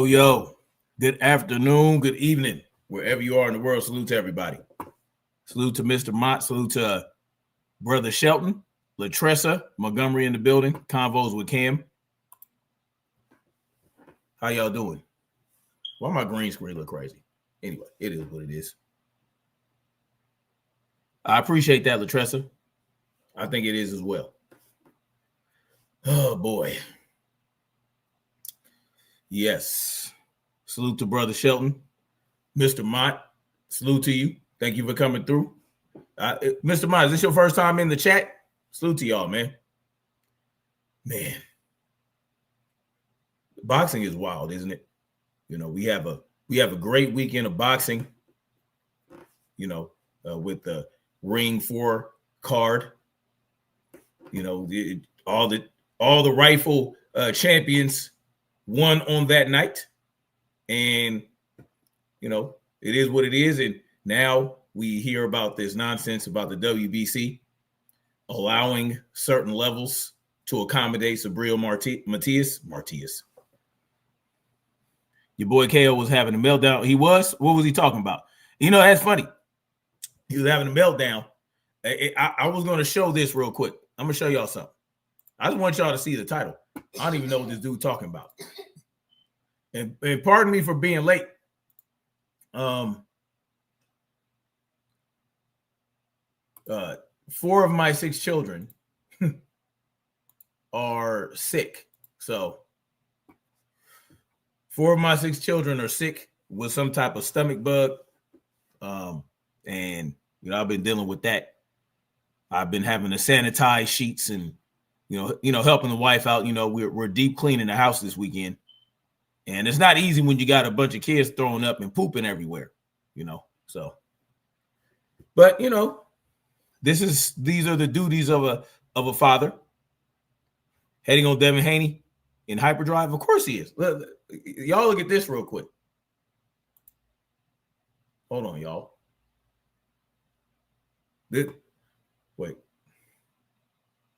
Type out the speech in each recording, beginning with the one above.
Yo, good afternoon, good evening, wherever you are in the world. Salute to everybody. Salute to Mr. Mott. Salute to Brother Shelton, Latressa, Montgomery in the building. Convos with Cam. How y'all doing? Why my green screen look crazy? Anyway, it is what it is. I appreciate that, Latressa. I think it is as well. Oh, boy. Yes. Salute to Brother Shelton. Mr. Mott, salute to you. Thank you for coming through. Mr. Mott, is this your first time in the chat? Salute to y'all, man. Man. Boxing is wild, isn't it? You know, we have a great weekend of boxing, you know, with the Ring 4 card. You know, all the rightful champions won on that night. And, you know, it is what it is. And now we hear about this nonsense about the WBC allowing certain levels to accommodate Subriel Matias. Your boy KO was having a meltdown. He was? What was he talking about? You know, that's funny. He was having a meltdown. I was going to show this real quick. I'm going to show y'all something. I just want y'all to see the title. I don't even know what this dude talking about. And pardon me for being late. 4 of my 6 children are sick. So 4 of my 6 children are sick with some type of stomach bug. And, you know, I've been dealing with that I've been having to sanitize sheets and, helping the wife out. We're deep cleaning the house this weekend. And it's not easy when you got a bunch of kids throwing up and pooping everywhere, so. But, these are the duties of a father. Heading on Devin Haney in hyperdrive. Of course he is. Y'all look at this real quick. Hold on, y'all. Wait.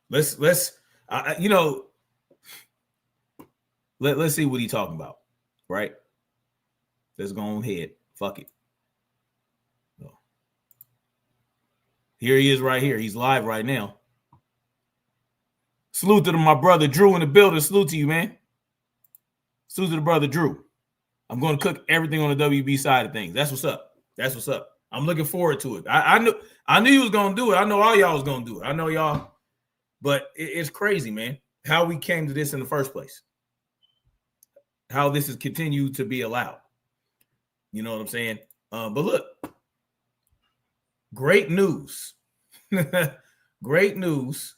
Let's see what he's talking about, right? Let's go on ahead. Fuck it. Here he is right here. He's live right now. Salute to my brother Drew in the building. Salute to you, man. Salute to the brother Drew. I'm going to cook everything on the WB side of things. That's what's up. That's what's up. I'm looking forward to it. I knew you was going to do it. I know all y'all was going to do it. I know y'all. But it's crazy, man, how we came to this in the first place. How this has continued to be allowed. You know what I'm saying? But look, great news. Great news.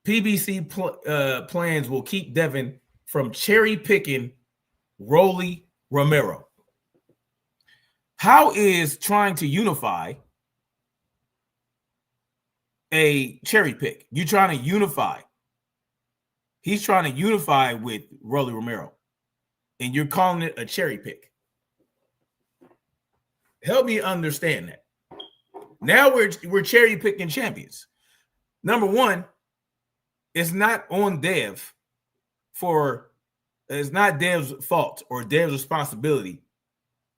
PBC plans will keep Devin from cherry picking Rolly Romero. How is trying to unify a cherry pick? You're trying to unify. He's trying to unify with Rolly Romero, and you're calling it a cherry pick. Help me understand that. Now we're cherry picking champions. Number one, it's not on Dev it's not Dev's fault or Dev's responsibility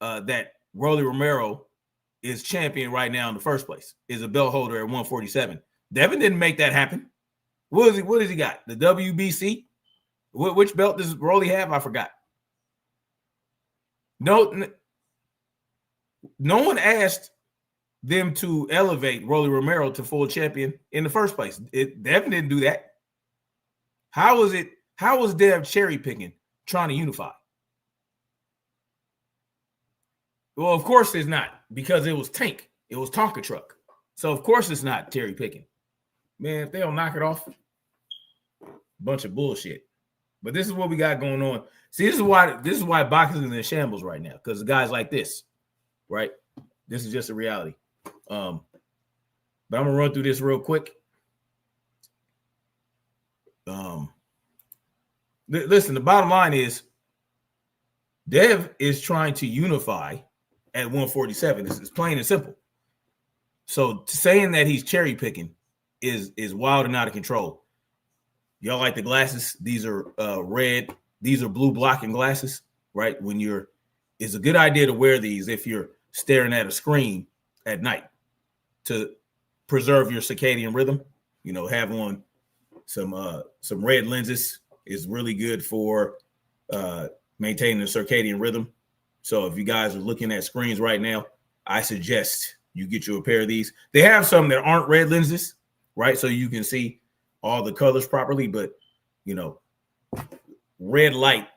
that Rolly Romero is champion right now in the first place, is a belt holder at 147. Devin didn't make that happen. What does he got? The WBC? Which belt does Rolly have? I forgot. No one asked them to elevate Rolly Romero to full champion in the first place. Devin didn't do that. How was Dev cherry picking, trying to unify? Well, of course it's not, because it was Tank. It was Tonka Truck. So of course it's not cherry picking. Man, if they don't knock it off, bunch of bullshit. But this is what we got going on. See, this is why boxing is in shambles right now, because guys like this, right? This is just a reality. But I'm gonna run through this real quick. Listen, the bottom line is Dev is trying to unify at 147. It's plain and simple. So saying that he's cherry picking is wild and out of control. Y'all like the glasses? These are red. These are blue blocking glasses, right? It's a good idea to wear these if you're staring at a screen at night to preserve your circadian rhythm. Have on some red lenses is really good for maintaining the circadian rhythm. So if you guys are looking at screens right now, I suggest you get you a pair of these. They have some that aren't red lenses, right? So you can see all the colors properly, but red light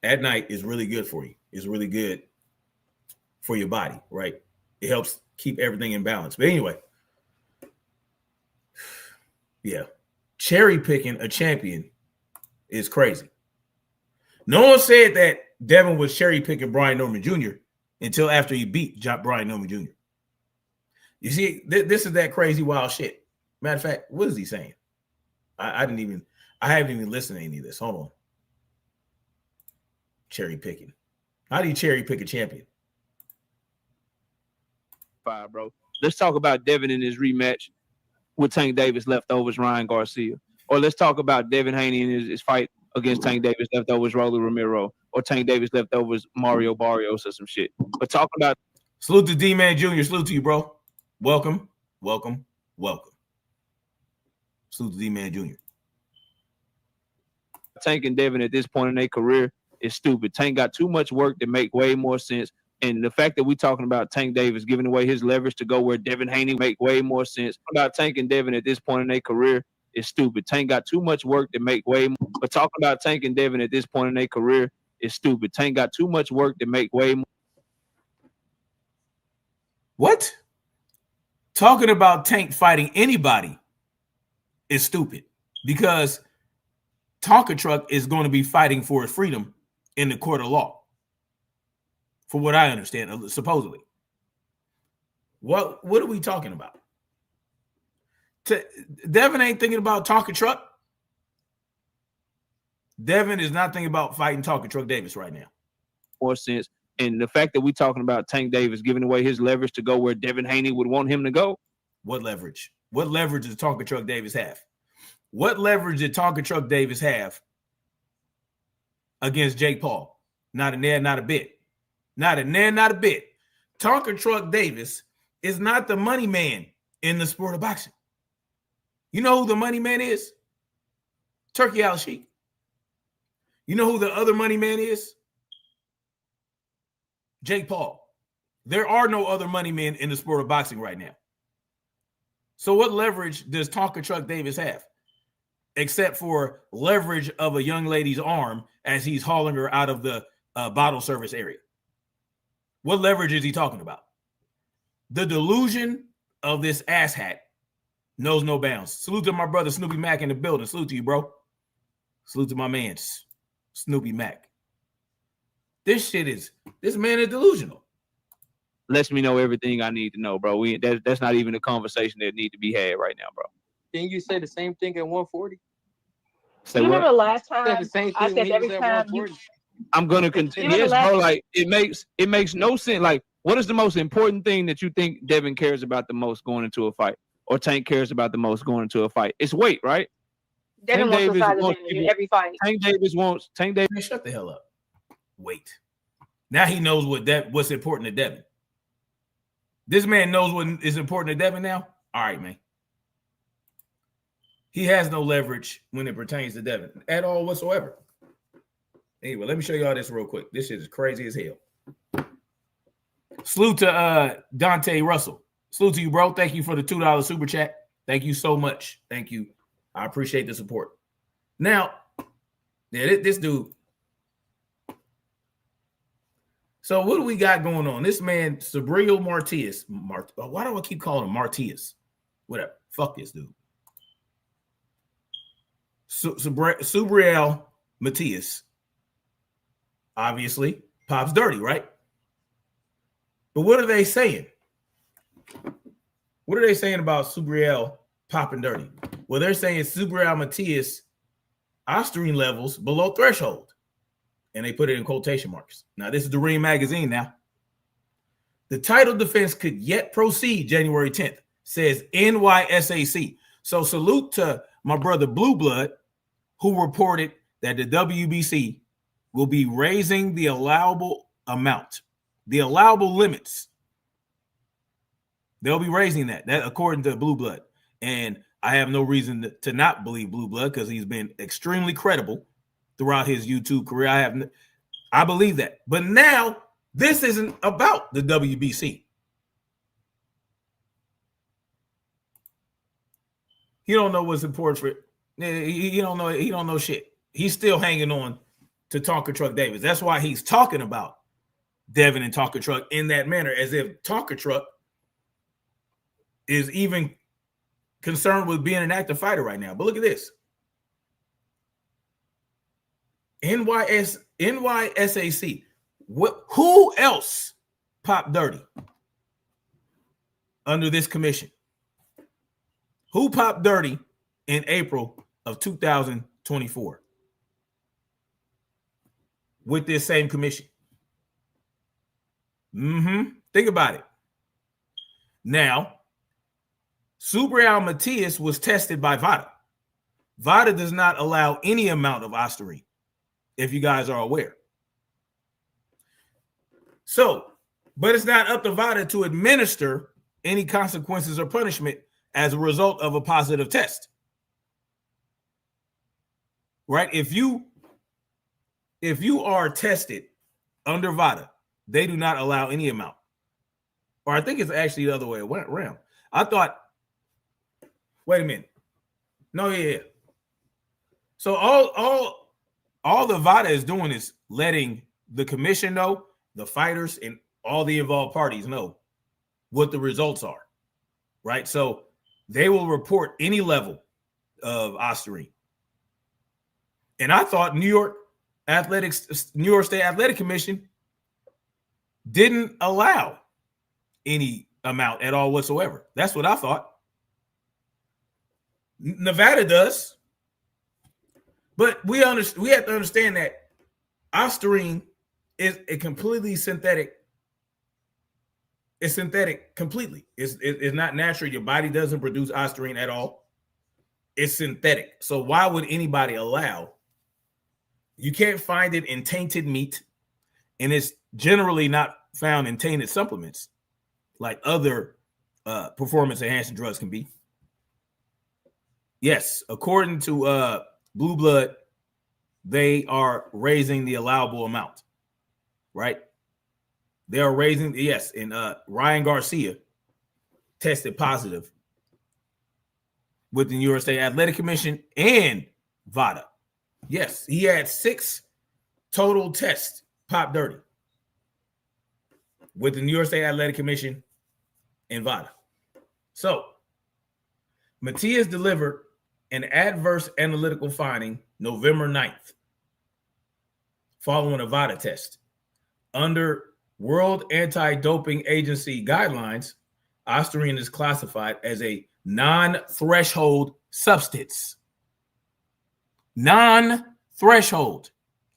at night is really good for you. It's really good for your body, right? It helps keep everything in balance. But anyway, yeah, cherry picking a champion is crazy. No one said that Devin was cherry picking Brian Norman Jr. until after he beat Brian Norman Jr. You see, this is that crazy wild shit. Matter of fact, what is he saying? I haven't even listened to any of this. Hold on. Cherry picking. How do you cherry pick a champion? Fire, bro. Let's talk about Devin in his rematch with Tank Davis leftovers Ryan Garcia. Or let's talk about Devin Haney in his fight against Tank Davis leftovers Rolly Romero, or Tank Davis leftovers Mario Barrios or some shit. But talking about salute to D-Man Jr. Salute to you, bro. Welcome. Salute to D-Man Jr. Tank and Devin at this point in their career is stupid. Tank got too much work to make way more sense. And the fact that we're talking about Tank Davis giving away his leverage to go where Devin Haney make way more sense. About Tank and Devin at this point in their career is stupid. Tank got too much work to make way more. But talking about Tank and Devin at this point in their career is stupid. Tank got too much work to make way more. What? talking about Tank fighting anybody is stupid because Tonka Truck is going to be fighting for his freedom in the court of law, for what I understand, supposedly. What are we talking about? Devin ain't thinking about Tonka Truck. Devin is not thinking about fighting Tonka Truck Davis right now. More sense. And the fact that we're talking about Tank Davis giving away his leverage to go where Devin Haney would want him to go. What leverage? What leverage does Tonka Truck Davis have? What leverage did Tonka Truck Davis have against Jake Paul? Not in there, not a bit. Not in there, not a bit. Tonka Truck Davis is not the money man in the sport of boxing. You know who the money man is? Turkey Al Sheik. You know who the other money man is? Jake Paul. There are no other money men in the sport of boxing right now. So what leverage does Tonka Truck Davis have? Except for leverage of a young lady's arm as he's hauling her out of the bottle service area. What leverage is he talking about? The delusion of this asshat knows no bounds. Salute to my brother Snoopy Mac in the building. Salute to you, bro. Salute to my man Snoopy Mac. This man is delusional. Lets me know everything I need to know, bro. That's not even a conversation that need to be had right now, bro. Didn't you say the same thing at 140? Say You what? remember last time Said the same I thing said when he every was at time you 140. I'm gonna continue. Even Yes, the last- bro. Like it makes no sense. Like, what is the most important thing that you think Devin cares about the most going into a fight, or Tank cares about the most going into a fight? It's weight, right? Devin wants Davis the size wants advantage in people- every fight. Tank Davis. Man, shut the hell up. Wait. Now he knows what's important to Devin. This man knows what is important to Devin now? All right, man. He has no leverage when it pertains to Devin at all whatsoever. Anyway, let me show y'all this real quick. This shit is crazy as hell. Salute to Dante Russell. Salute to you, bro. Thank you for the $2 super chat. Thank you so much. Thank you. I appreciate the support. Now, this dude. So what do we got going on? This man, Subriel Matias. Why do I keep calling him Matias? Whatever. Fuck this dude. Subriel Matias. Obviously, Pop's dirty, right? But what are they saying? What are they saying about Subriel popping dirty? Well, they're saying Subriel Matias Ostarine levels below threshold. And they put it in quotation marks. Now, this is the Ring magazine now. The title defense could yet proceed January 10th, says NYSAC. So salute to my brother Blue Blood, who reported that the WBC will be raising the allowable amount, the allowable limits. They'll be raising that according to Blue Blood. And I have no reason to not believe Blue Blood because he's been extremely credible throughout his YouTube career. I believe that. But now this isn't about the WBC. He don't know what's important for it. He don't know shit. He's still hanging on to Tonka Truck Davis. That's why he's talking about Devin and Tonka Truck in that manner, as if Tonka Truck is even concerned with being an active fighter right now. But look at this. NYSAC. Who else popped dirty under this commission? Who popped dirty in April of 2024 with this same commission? Think about it. Now, Subriel Matias was tested by VADA. VADA does not allow any amount of Ostarine, if you guys are aware. So, but it's not up to VADA to administer any consequences or punishment as a result of a positive test. Right? If you are tested under VADA, they do not allow any amount. Or I think it's actually the other way around. I thought, wait a minute. No, yeah. So all the VADA is doing is letting the commission know, the fighters, and all the involved parties know what the results are, right? So they will report any level of Ostarine. And I thought New York State Athletic Commission didn't allow any amount at all whatsoever. That's what I thought. Nevada does. But we have to understand that Ostarine is a completely synthetic. It's synthetic completely. It's not natural. Your body doesn't produce Ostarine at all. It's synthetic. So why would anybody allow? You can't find it in tainted meat, and it's generally not found in tainted supplements like other performance-enhancing drugs can be. Yes, according to Blue Blood, they are raising the allowable amount, right? They are raising, yes, and Ryan Garcia tested positive with the New York State Athletic Commission and VADA. Yes, he had 6 total tests pop dirty with the New York State Athletic Commission and VADA. So, Matias delivered an adverse analytical finding November 9th following a VADA test. Under World Anti-Doping Agency guidelines, Ostarine is classified as a non-threshold substance. Non-threshold,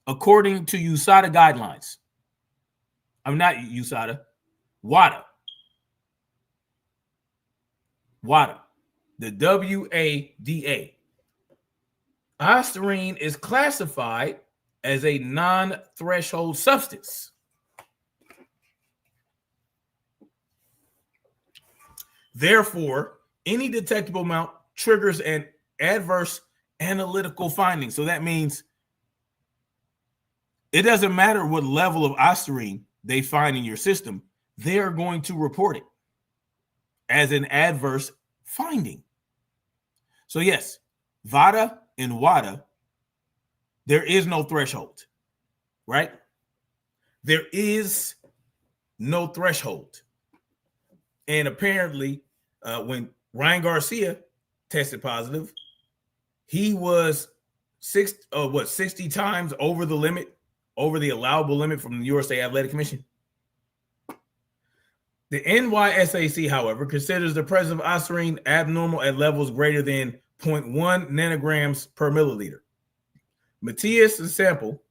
according to USADA guidelines. I'm not USADA, WADA. WADA, the WADA. Ostarine is classified as a non-threshold substance. Therefore, any detectable amount triggers an adverse analytical finding. So that means it doesn't matter what level of Ostarine they find in your system, they are going to report it as an adverse finding. So yes, VADA and WADA, there is no threshold, right? There is no threshold. And apparently, when Ryan Garcia tested positive, he was 60 times over the limit, over the allowable limit from the New York State Athletic Commission. The NYSAC, however, considers the presence of Ostarine abnormal at levels greater than 0.1 nanograms per milliliter. Matias' sample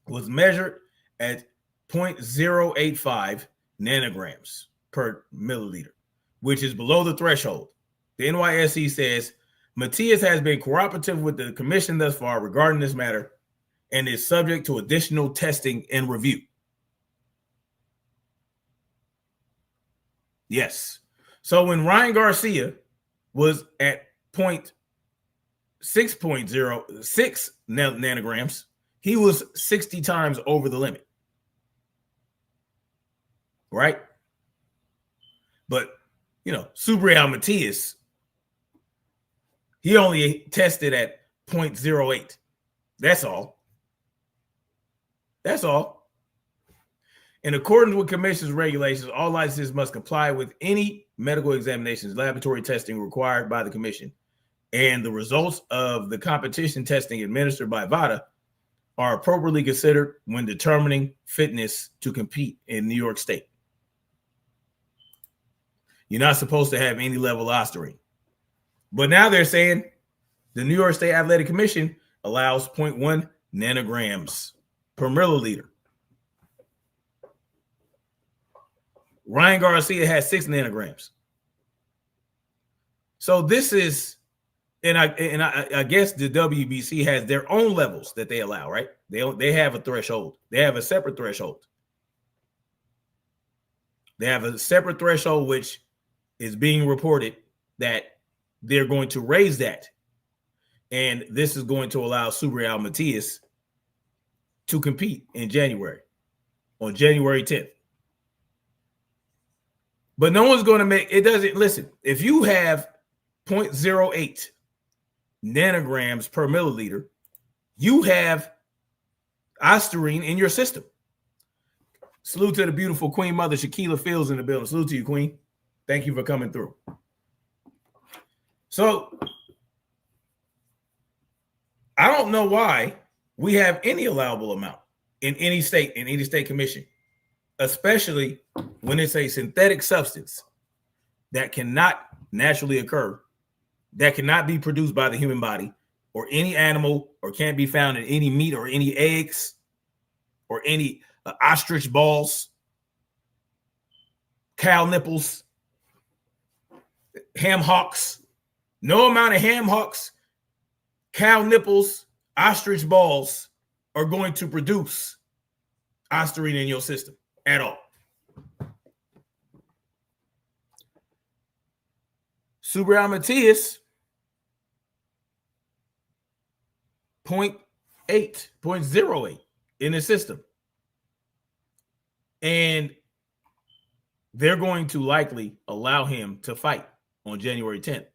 was measured at 0.085 nanograms per milliliter, which is below the threshold. The NYSE says Matias has been cooperative with the commission thus far regarding this matter and is subject to additional testing and review. Yes. So when Ryan Garcia was at 6.06 nanograms, he was 60 times over the limit. Right? But, Subriel Matias, he only tested at 0.08. That's all. That's all. In accordance with commission's regulations, all licenses must comply with any medical examinations, laboratory testing required by the commission, and the results of the competition testing administered by VADA are appropriately considered when determining fitness to compete in New York State. You're not supposed to have any level of Ostarine. But now they're saying the New York State Athletic Commission allows 0.1 nanograms per milliliter. Ryan Garcia has 6 nanograms. So this is, and I guess the WBC has their own levels that they allow, right? They have a threshold. They have a separate threshold. They have a separate threshold, which is being reported that they're going to raise that. And this is going to allow Subriel Matias to compete in January, on January 10th. But no one's going to make, it doesn't, listen, if you have 0.08 nanograms per milliliter, you have Ostarine in your system. Salute to the beautiful Queen Mother, Shaquilla Fields in the building. Salute to you, Queen. Thank you for coming through. So I don't know why we have any allowable amount in any state commission, especially when it's a synthetic substance that cannot naturally occur, that cannot be produced by the human body or any animal, or can't be found in any meat or any eggs or any ostrich balls, cow nipples, ham hocks. No amount of ham hocks, cow nipples, ostrich balls are going to produce Ostarine in your system at all. Subriel Matias, 0.08 in the system. And they're going to likely allow him to fight on January 10th.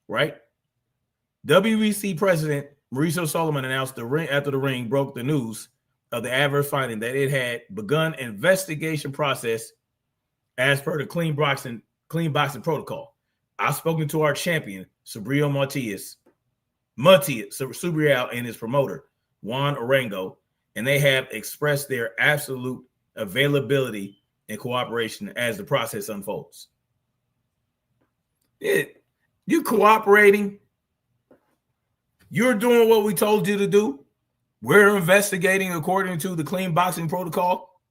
Right? WBC president Mauricio Solomon announced after the ring broke the news of the adverse finding that it had begun an investigation process as per the clean boxing protocol. I've spoken to our champion, Subriel Matias, Subriel, and his promoter, Juan Arango, and they have expressed their absolute availability and cooperation as the process unfolds. You cooperating. You're doing what we told you to do. We're investigating according to the clean boxing protocol.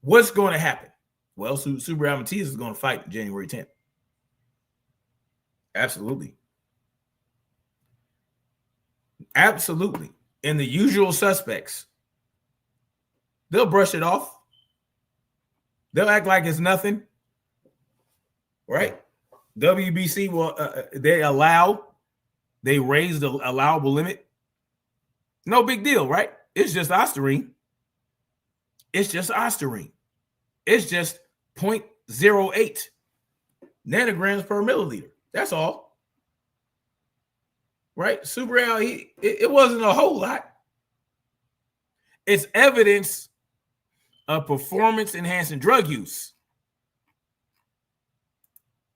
What's going to happen? Well, Subriel Matias is going to fight January 10th. Absolutely. Absolutely. And the usual suspects, they'll brush it off. They'll act like it's nothing. Right? WBC will, they raised the allowable limit. No big deal, right? It's just Ostarine. It's just Ostarine. It's just 0.08 nanograms per milliliter. That's all. Right? Subriel, it wasn't a whole lot. It's evidence of performance-enhancing drug use.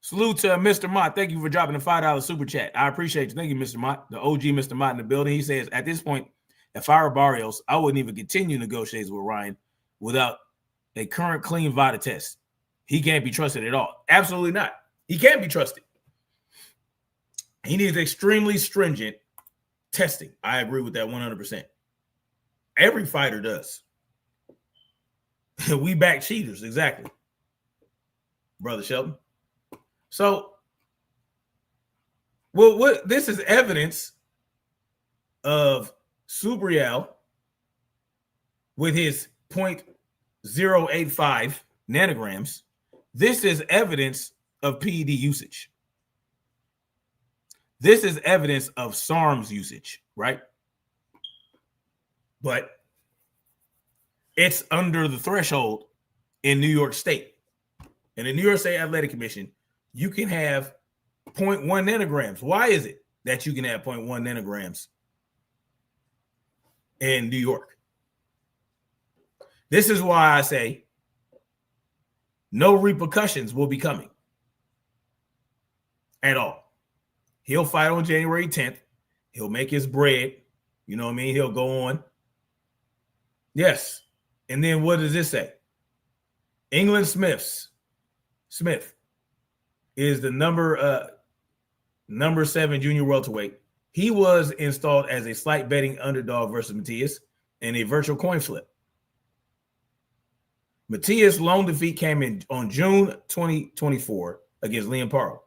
Salute to Mr. Mott. Thank you for dropping the $5 super chat. I appreciate you. Thank you, Mr. Mott. The OG Mr. Mott in the building. He says, at this point, if I were Barrios, I wouldn't even continue negotiations with Ryan without a current clean VADA test. He can't be trusted at all. Absolutely not. He can't be trusted. He needs extremely stringent testing. I agree with that 100%. Every fighter does. We back cheaters. Exactly. Brother Shelton. So, well, this is evidence of Subriel with his 0.085 nanograms. This is evidence of PED usage. This is evidence of SARMs usage, right? But it's under the threshold in New York State. And the New York State Athletic Commission, you can have 0.1 nanograms. Why is it that you can have 0.1 nanograms in New York? This is why I say no repercussions will be coming at all. He'll fight on January 10th. He'll make his bread. You know what I mean? He'll go on. Yes. And then what does this say? England Smith is the number 7 junior welterweight. He was installed as a slight betting underdog versus Matias in a virtual coin flip. Matias' lone defeat came in on June 2024 against Liam Parle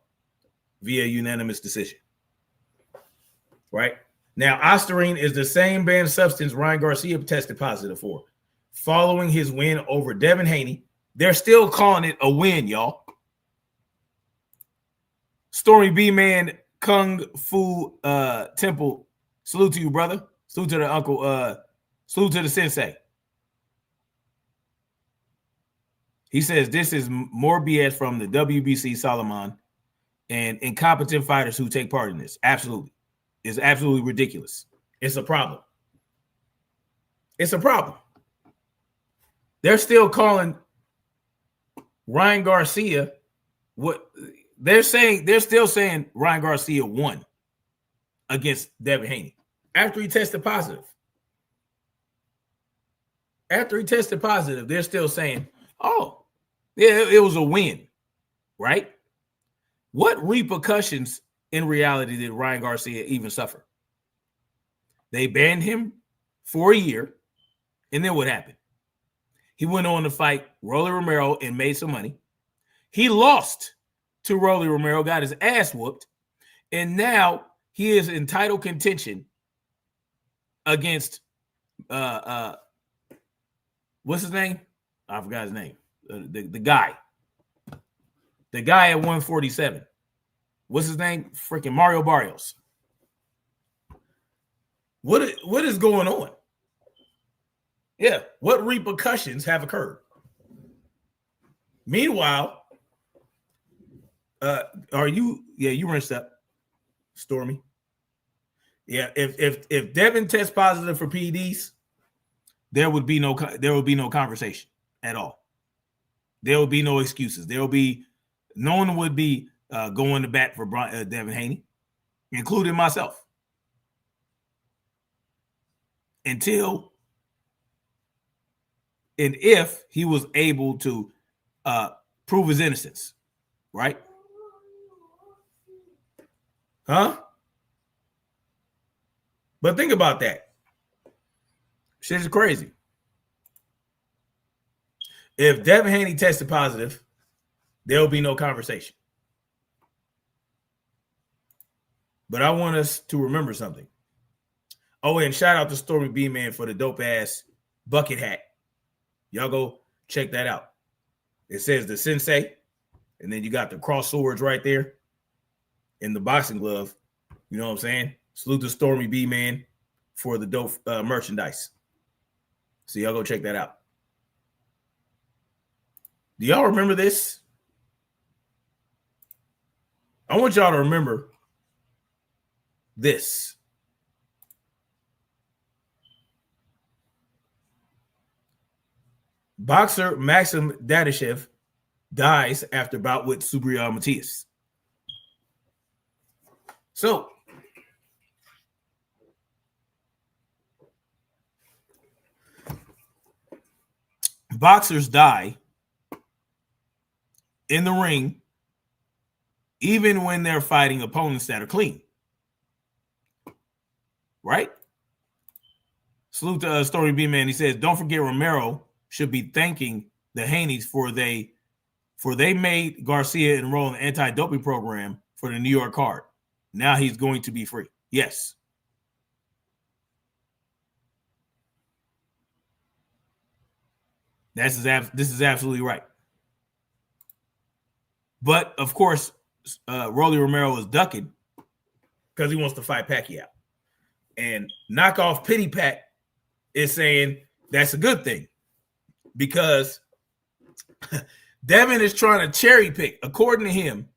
via unanimous decision. Right? Now, Ostarine is the same banned substance Ryan Garcia tested positive for. Following his win over Devin Haney, they're still calling it a win, y'all. Stormy B-Man, Kung Fu Temple, salute to you, brother. Salute to the uncle. Salute to the sensei. He says this is more BS from the WBC Solomon and incompetent fighters who take part in this. Absolutely. It's absolutely ridiculous. It's a problem. It's a problem. They're still calling Ryan Garcia what they're still saying Ryan Garcia won against Devin Haney after he tested positive. After he tested positive, they're still saying, oh, yeah, it was a win, right? What repercussions in reality did Ryan Garcia even suffer? They banned him for a year, and then what happened? He went on to fight Rolly Romero and made some money. He lost to Rolly Romero, got his ass whooped, and now he is in title contention against what's his name? I forgot his name. The guy. The guy at 147. What's his name? Freaking Mario Barrios. What is going on? Yeah, what repercussions have occurred? Meanwhile, are you? Yeah, you rinsed up, Stormy. Yeah, if Devin tests positive for PEDs, there would be no conversation at all. There will be no excuses. No one would be going to bat for Devin Haney, including myself, until and if he was able to prove his innocence, right? Huh? But think about that. Shit is crazy. If Devin Haney tested positive, there will be no conversation. But I want us to remember something. Oh, and shout out to Stormy B Man for the dope ass bucket hat. Y'all go check that out. It says the Sensei, and then you got the cross swords right there in the boxing glove. You know what I'm saying? Salute to Stormy B Man for the dope merchandise. So y'all go check that out. Do y'all remember this? I want y'all to remember this. Boxer Maxim Dadashev dies after bout with Subriel Matias. So, boxers die in the ring even when they're fighting opponents that are clean. Right? Salute to Story B Man. He says, don't forget Romero should be thanking the Haneys for they made Garcia enroll in the anti-doping program for the New York card. Now he's going to be free. Yes. This is absolutely right. But of course, Rolly Romero is ducking because he wants to fight Pacquiao. And knockoff Pity Pat is saying that's a good thing because Devin is trying to cherry pick, according to him.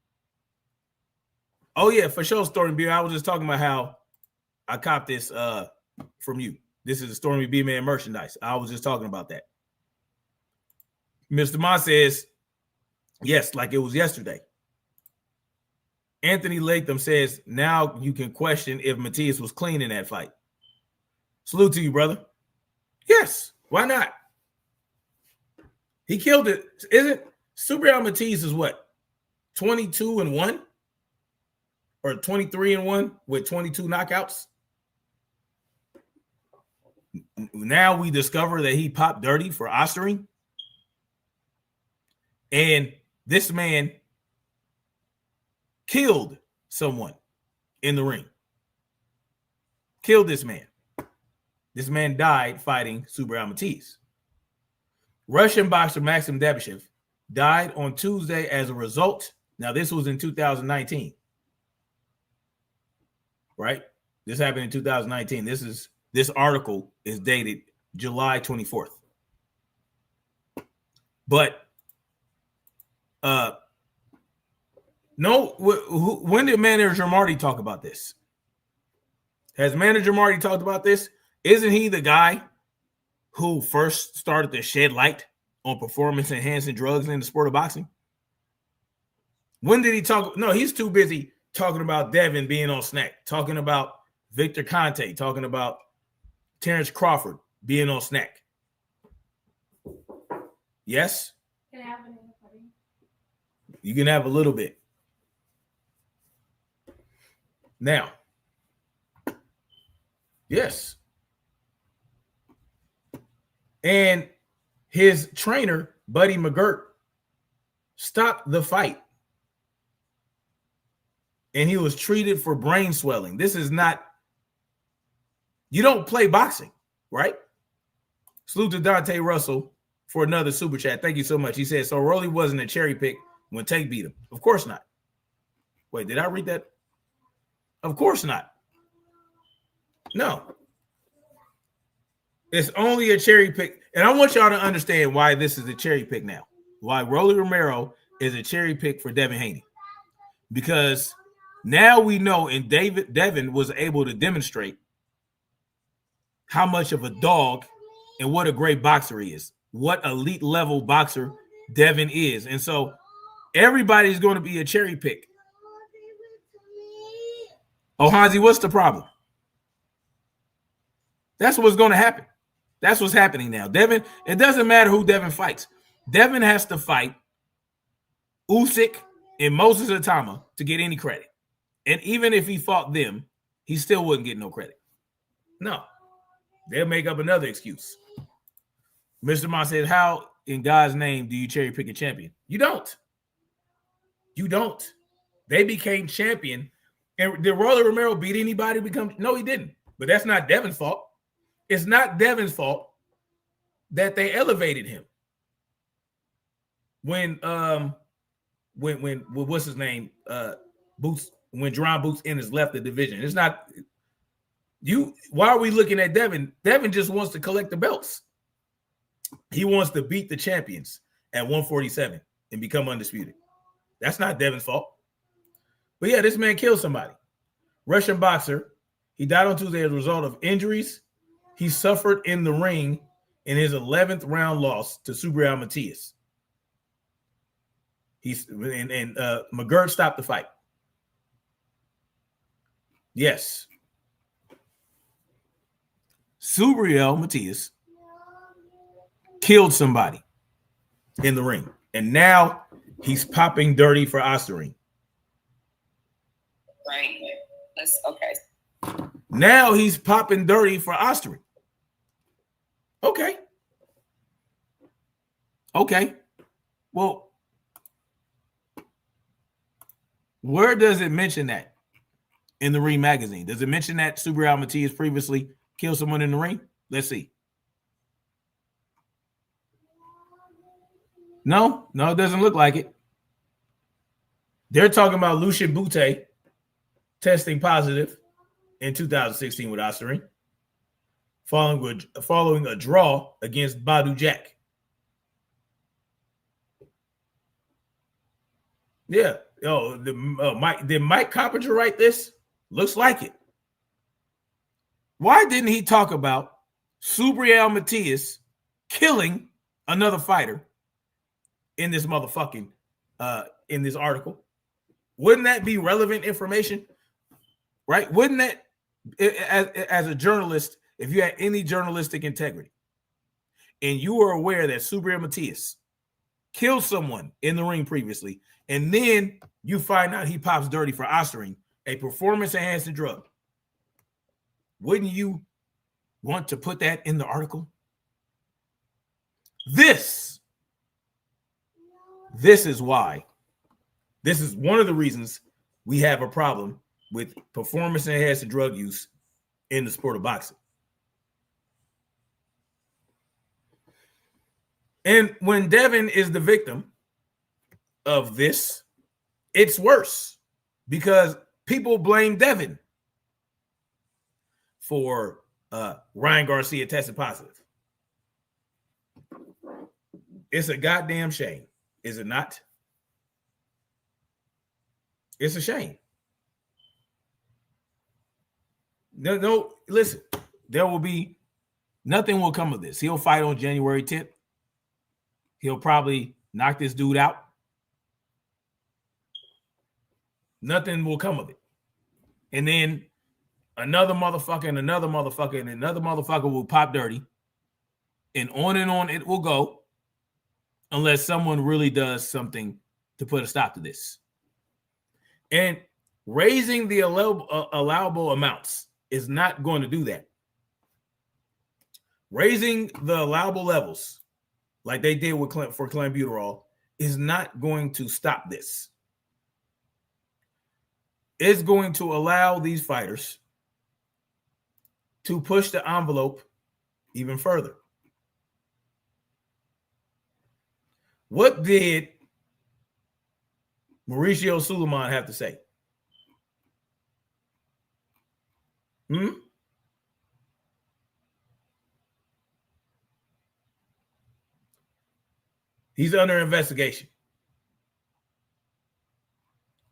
Oh, yeah, for sure, Stormy B. I was just talking about how I copped this from you. This is the Stormy B Man merchandise. I was just talking about that. Mr. Ma says, yes, like it was yesterday. Anthony Latham says, now you can question if Matias was clean in that fight. Salute to you, brother. Yes, why not? He killed it. Isn't Subriel Matias is what? 22-1? Or 23-1 with 22 knockouts? Now we discover that he popped dirty for Ostarine. And this man killed someone in the ring. Killed this man. This man died fighting Subriel Matias. Russian boxer Maxim Dadashev died on Tuesday as a result. Now, this was in 2019. Right? This happened in 2019. This article is dated July 24th. But no, when did Manager Marty talk about this? Has Manager Marty talked about this? Isn't he the guy who first started to shed light on performance-enhancing drugs in the sport of boxing? When did he talk? No, he's too busy talking about Devin being on Snack, talking about Victor Conte, talking about Terrence Crawford being on Snack. Yes? Can I have another pudding? You can have a little bit. Now, yes. And his trainer, Buddy McGirt, stopped the fight. And he was treated for brain swelling. This is not, you don't play boxing, right? Salute to Dante Russell for another super chat. Thank you so much. He said, so Rolly wasn't a cherry pick when Tank beat him. Of course not. Wait, did I read that? Of course not. No. It's only a cherry pick. And I want y'all to understand why this is a cherry pick now. Why Rolly Romero is a cherry pick for Devin Haney. Because now we know, and Devin was able to demonstrate how much of a dog and what a great boxer he is. What elite level boxer Devin is. And so everybody's going to be a cherry pick. Oh, Hansi, what's the problem? That's what's going to happen. That's what's happening now. Devin, it doesn't matter who Devin fights. Devin has to fight Usyk and Moses Atama to get any credit. And even if he fought them, he still wouldn't get no credit. No. They'll make up another excuse. Mr. Ma said, how in God's name do you cherry pick a champion? You don't. You don't. They became champion. And did Rolly Romero beat anybody? No, he didn't. But that's not Devin's fault. It's not Devin's fault that they elevated him. When what's his name? Boots, when Jerron Boots Ennis left the division. It's not you. Why are we looking at Devin? Devin just wants to collect the belts. He wants to beat the champions at 147 and become undisputed. That's not Devin's fault. But yeah, this man killed somebody. Russian boxer. He died on Tuesday as a result of injuries he suffered in the ring in his 11th round loss to Subriel Matias. McGirt stopped the fight. Yes. Subriel Matias killed somebody in the ring. And now he's popping dirty for Ostarine. Right. That's okay. Now he's popping dirty for Ostarine. Okay. Okay. Well, where does it mention that in the Ring magazine? Does it mention that Subriel Matias previously killed someone in the ring? Let's see. No, it doesn't look like it. They're talking about Lucian Bute testing positive in 2016 with Ostarine, following a draw against Badu Jack. Yeah. Oh, did Mike Coppinger write this? Looks like it. Why didn't he talk about Subriel Matias killing another fighter in this motherfucking in this article? Wouldn't that be relevant information? Right? Wouldn't that, as a journalist, if you had any journalistic integrity and you were aware that Subriel Matias killed someone in the ring previously, and then you find out he pops dirty for Ostarine, a performance-enhancing drug, wouldn't you want to put that in the article? This is why. This is one of the reasons we have a problem with performance-enhancing drug use in the sport of boxing. And when Devin is the victim of this, it's worse because people blame Devin for Ryan Garcia tested positive. It's a goddamn shame, is it not? It's a shame. No, listen, nothing will come of this. He'll fight on January 10th. He'll probably knock this dude out. Nothing will come of it. And then another motherfucker and another motherfucker and another motherfucker will pop dirty. And on it will go unless someone really does something to put a stop to this. And raising the allowable amounts is not going to do that. Raising the allowable levels, like they did for clenbuterol, is not going to stop this. It's going to allow these fighters to push the envelope even further. What did Mauricio Suleiman have to say? He's under investigation.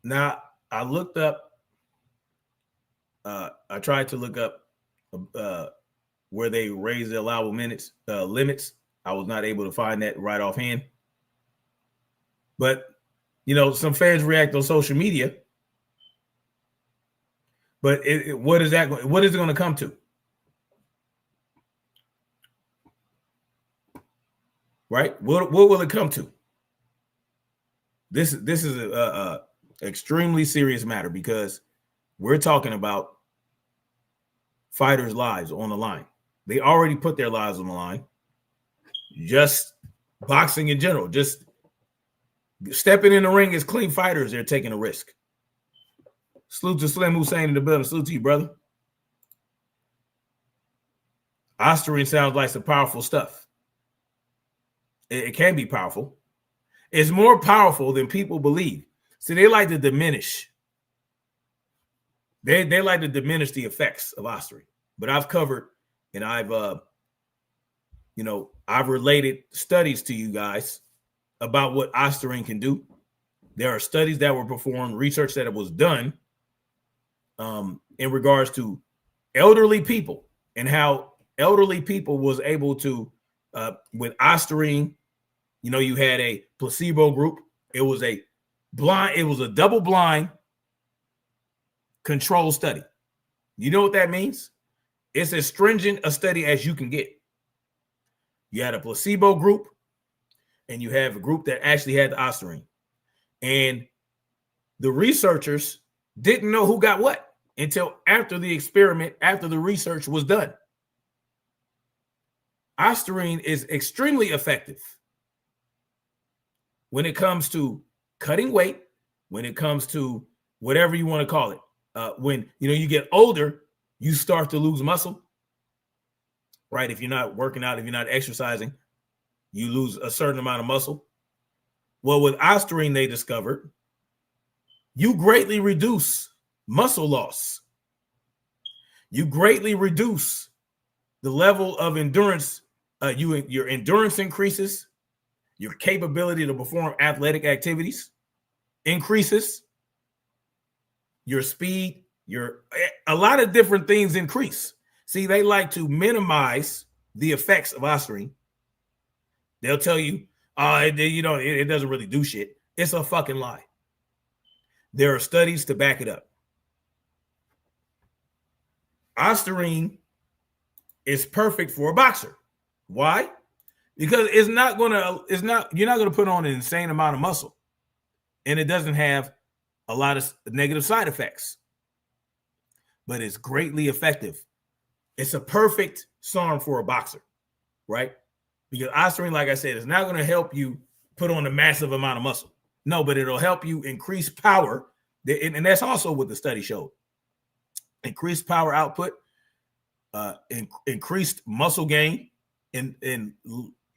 Now, I looked up, I tried to look up where they raise the allowable limits. I was not able to find that right offhand. But, some fans react on social media. But what is it going to come to? Right? What will it come to? This is a extremely serious matter because we're talking about fighters' lives on the line. They already put their lives on the line. Just boxing in general, just stepping in the ring as clean fighters, they're taking a risk. Salute to Slim Hussein in the building. Salute to you, brother. Ostarine sounds like some powerful stuff. It can be powerful. It's more powerful than people believe. See, they like to diminish. They like to diminish the effects of Ostarine. But I've covered and I've related studies to you guys about what Ostarine can do. There are studies that were performed, research that was done in regards to elderly people and how elderly people was able to, with Ostarine, you had a placebo group. It was a double-blind control study. You know what that means? It's as stringent a study as you can get. You had a placebo group, and you have a group that actually had the Ostarine. And the researchers didn't know who got what until after the experiment, after the research was done. Ostarine is extremely effective when it comes to cutting weight, when it comes to whatever you want to call it. When you get older, you start to lose muscle, right? If you're not working out, if you're not exercising, you lose a certain amount of muscle. Well, with Ostarine, they discovered you greatly reduce muscle loss. You greatly reduce the level of endurance. Your endurance increases. Your capability to perform athletic activities increases. Your speed, a lot of different things increase. See, they like to minimize the effects of Ostarine. They'll tell you, it doesn't really do shit. It's a fucking lie. There are studies to back it up. Ostarine is perfect for a boxer. Why? Because you're not going to put on an insane amount of muscle, and it doesn't have a lot of negative side effects, but it's greatly effective. It's a perfect SARM for a boxer, right? Because Ostarine, like I said, is not going to help you put on a massive amount of muscle. No, but it'll help you increase power. And that's also what the study showed. Increased power output, increased muscle gain, and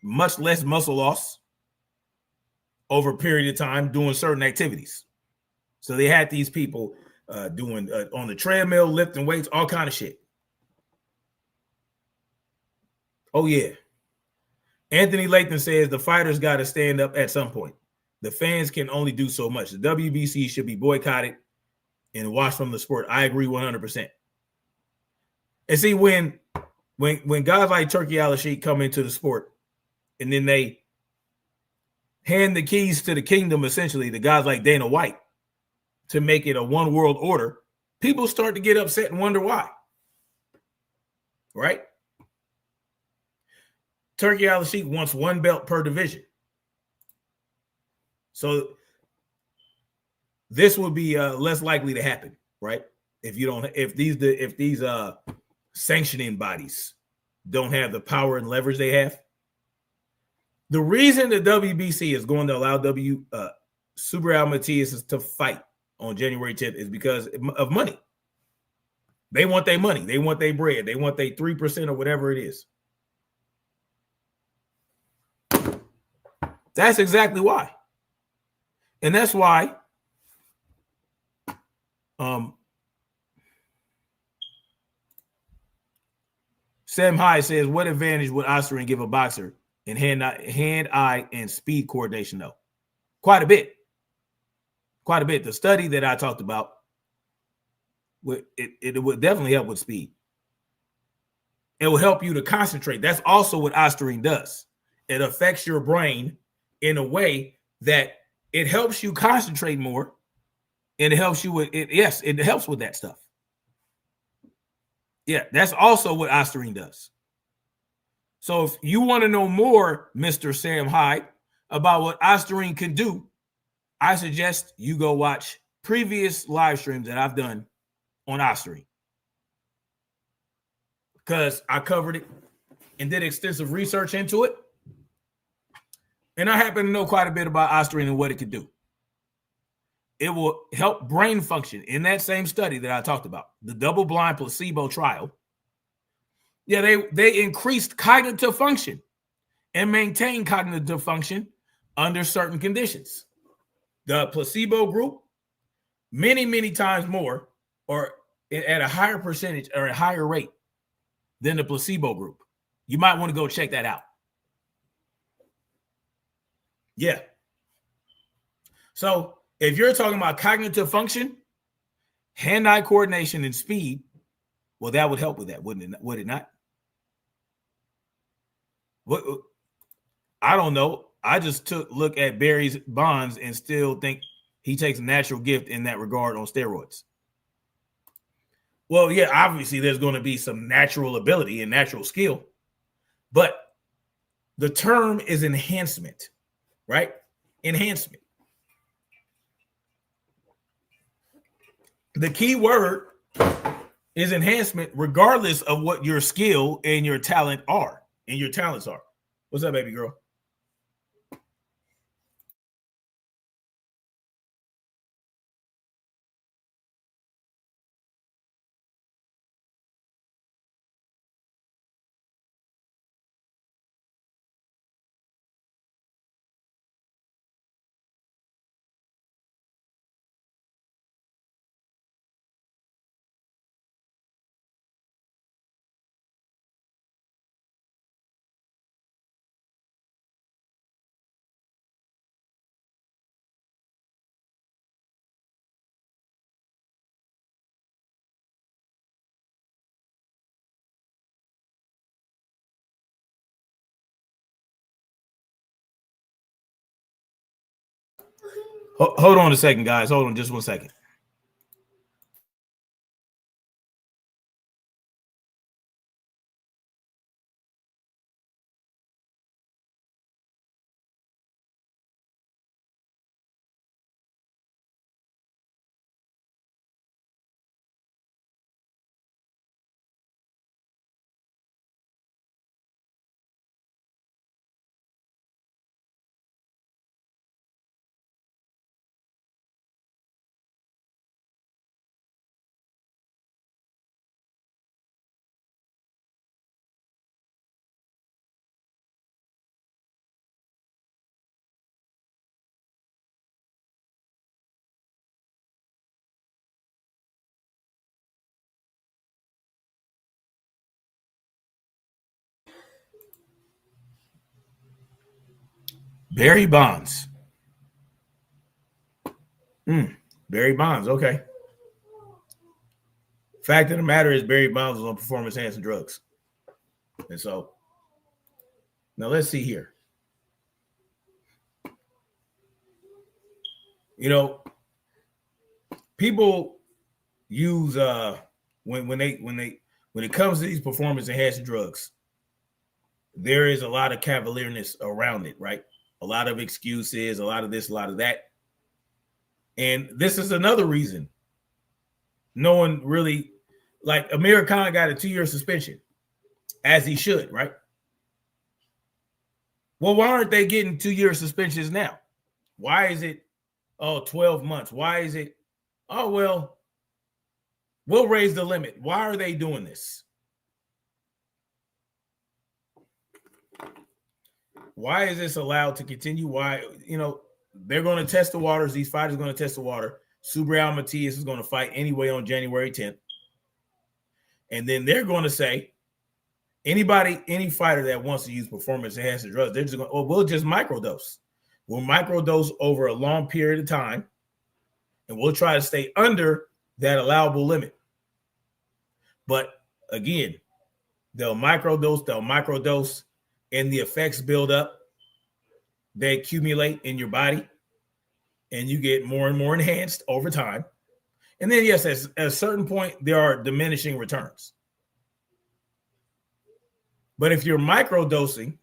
much less muscle loss over a period of time doing certain activities. So they had these people doing on the treadmill, lifting weights, all kind of shit. Oh, yeah. Anthony Lathan says the fighters got to stand up at some point. The fans can only do so much. The WBC should be boycotted and watched from the sport. I agree 100%. And see, when guys like Turki Al-Sheikh come into the sport and then they hand the keys to the kingdom, essentially, to guys like Dana White, to make it a one world order, people start to get upset and wonder why. Right? Turki Al-Sheikh wants one belt per division. So this would be less likely to happen, right? If these sanctioning bodies don't have the power and leverage they have. The reason the WBC is going to allow Subriel Matias to fight on January 10th is because of money. They want their money. They want their bread. They want their 3% or whatever it is. That's exactly why. And that's why Sam High says, what advantage would Ostarine give a boxer in hand-eye, and speed coordination, though? Quite a bit. Quite a bit. The study that I talked about, it would definitely help with speed. It will help you to concentrate. That's also what Ostarine does. It affects your brain in a way that it helps you concentrate more, and it helps you with it. Yes, it helps with that stuff. Yeah, that's also what Ostarine does. So if you want to know more, Mr. Sam Hyde, about what Ostarine can do, I suggest you go watch previous live streams that I've done on Ostarine, because I covered it and did extensive research into it. And I happen to know quite a bit about Ostarine and what it could do. It will help brain function. In that same study that I talked about, the double-blind placebo trial, yeah, they increased cognitive function and maintained cognitive function under certain conditions. The placebo group, many, many times more, or at a higher percentage or a higher rate than the placebo group. You might want to go check that out. Yeah. So if you're talking about cognitive function, hand-eye coordination, and speed, well, that would help with that, wouldn't it? Would it not? What? I don't know. I just took a look at Barry Bonds and still think he takes a natural gift in that regard on steroids. Well, yeah, obviously there's going to be some natural ability and natural skill, but the term is enhancement, right? Enhancement. The key word is enhancement, regardless of what your skill and your talent are, and your talents are. What's up, baby girl? Hold on a second, guys. Hold on just 1 second. Barry Bonds. Barry Bonds, okay. Fact of the matter is Barry Bonds was on performance-enhancing drugs. And so, now let's see here. You know, people use when it comes to these performance enhancing drugs, there is a lot of cavalierness around it, right? A lot of excuses, a lot of this, a lot of that. And this is another reason no one really, like Amir Khan got a 2-year suspension, as he should, right? Well, why aren't they getting 2-year suspensions now? Why is it, 12 months? Why is it, well, we'll raise the limit. Why are they doing this? Why is this allowed to continue? Why, they're going to test the waters. These fighters are going to test the water. Subriel Matias is going to fight anyway on January 10th. And then they're going to say, any fighter that wants to use performance enhancing drugs, they're just going, we'll just microdose. We'll microdose over a long period of time, and we'll try to stay under that allowable limit. But again, they'll microdose, and the effects build up. They accumulate in your body, and you get more and more enhanced over time. And then, yes, at a certain point, there are diminishing returns. But if you're microdosing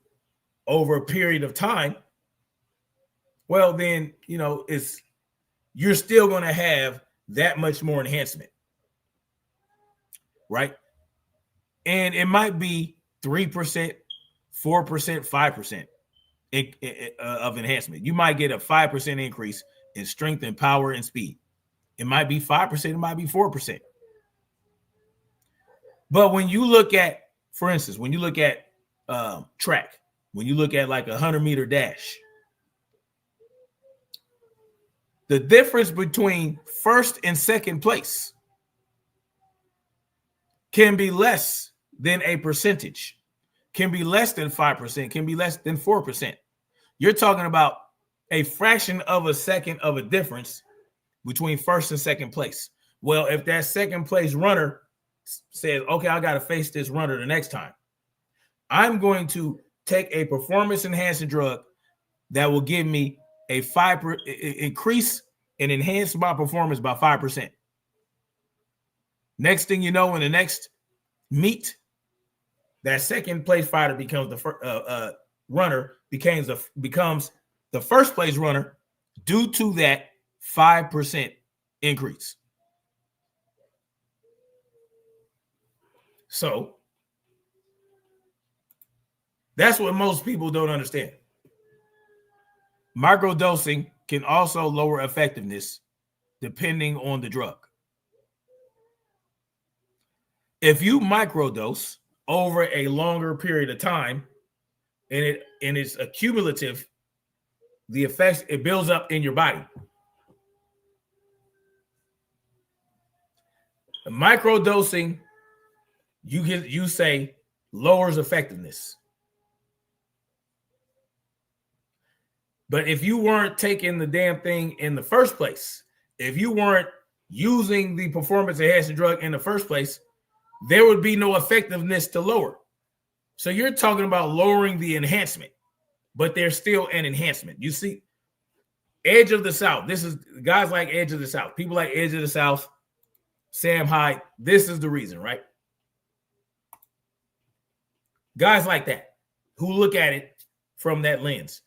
over a period of time, well, then, you're still going to have that much more enhancement, right? And it might be 3%, 4%, 5% of enhancement. You might get a 5% increase in strength and power and speed. It might be 5%, it might be 4%. But when you look at, for instance, when you look at track, when you look at like a 100-meter dash, the difference between first and second place can be less than a percentage, can be less than 5%, can be less than 4%. You're talking about a fraction of a second of a difference between first and second place. Well, if that second place runner says, okay, I got to face this runner the next time, I'm going to take a performance enhancing drug that will give me a 5% increase and enhance my performance by 5%. Next thing you know, in the next meet, that second place fighter becomes the runner, becomes the first place runner due to that 5% increase. So that's what most people don't understand. Microdosing can also lower effectiveness depending on the drug. If you microdose over a longer period of time and it's accumulative, the effects, it builds up in your body. Microdosing, you say, lowers effectiveness. But if you weren't taking the damn thing in the first place, if you weren't using the performance enhancing drug in the first place, there would be no effectiveness to lower. So you're talking about lowering the enhancement, but there's still an enhancement. You see, Edge of the South. This is guys like Edge of the South. People like Edge of the South, Sam Hyde. This is the reason, right? Guys like that who look at it from that lens.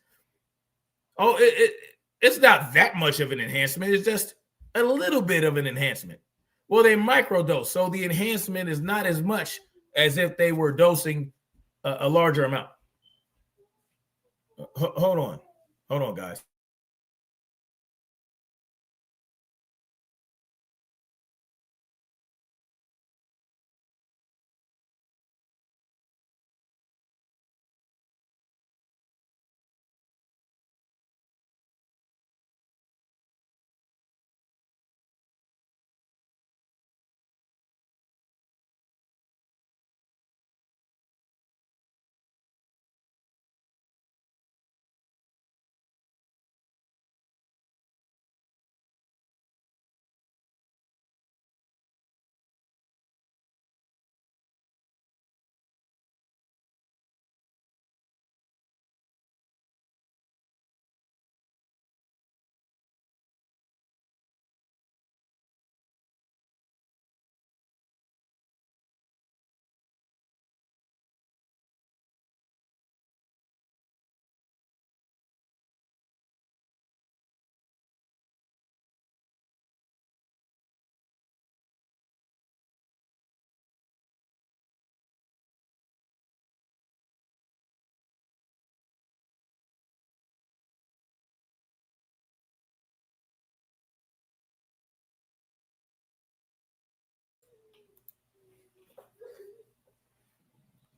Oh, it's not that much of an enhancement. It's just a little bit of an enhancement. Well, they microdose, so the enhancement is not as much as if they were dosing a larger amount. Hold on, guys.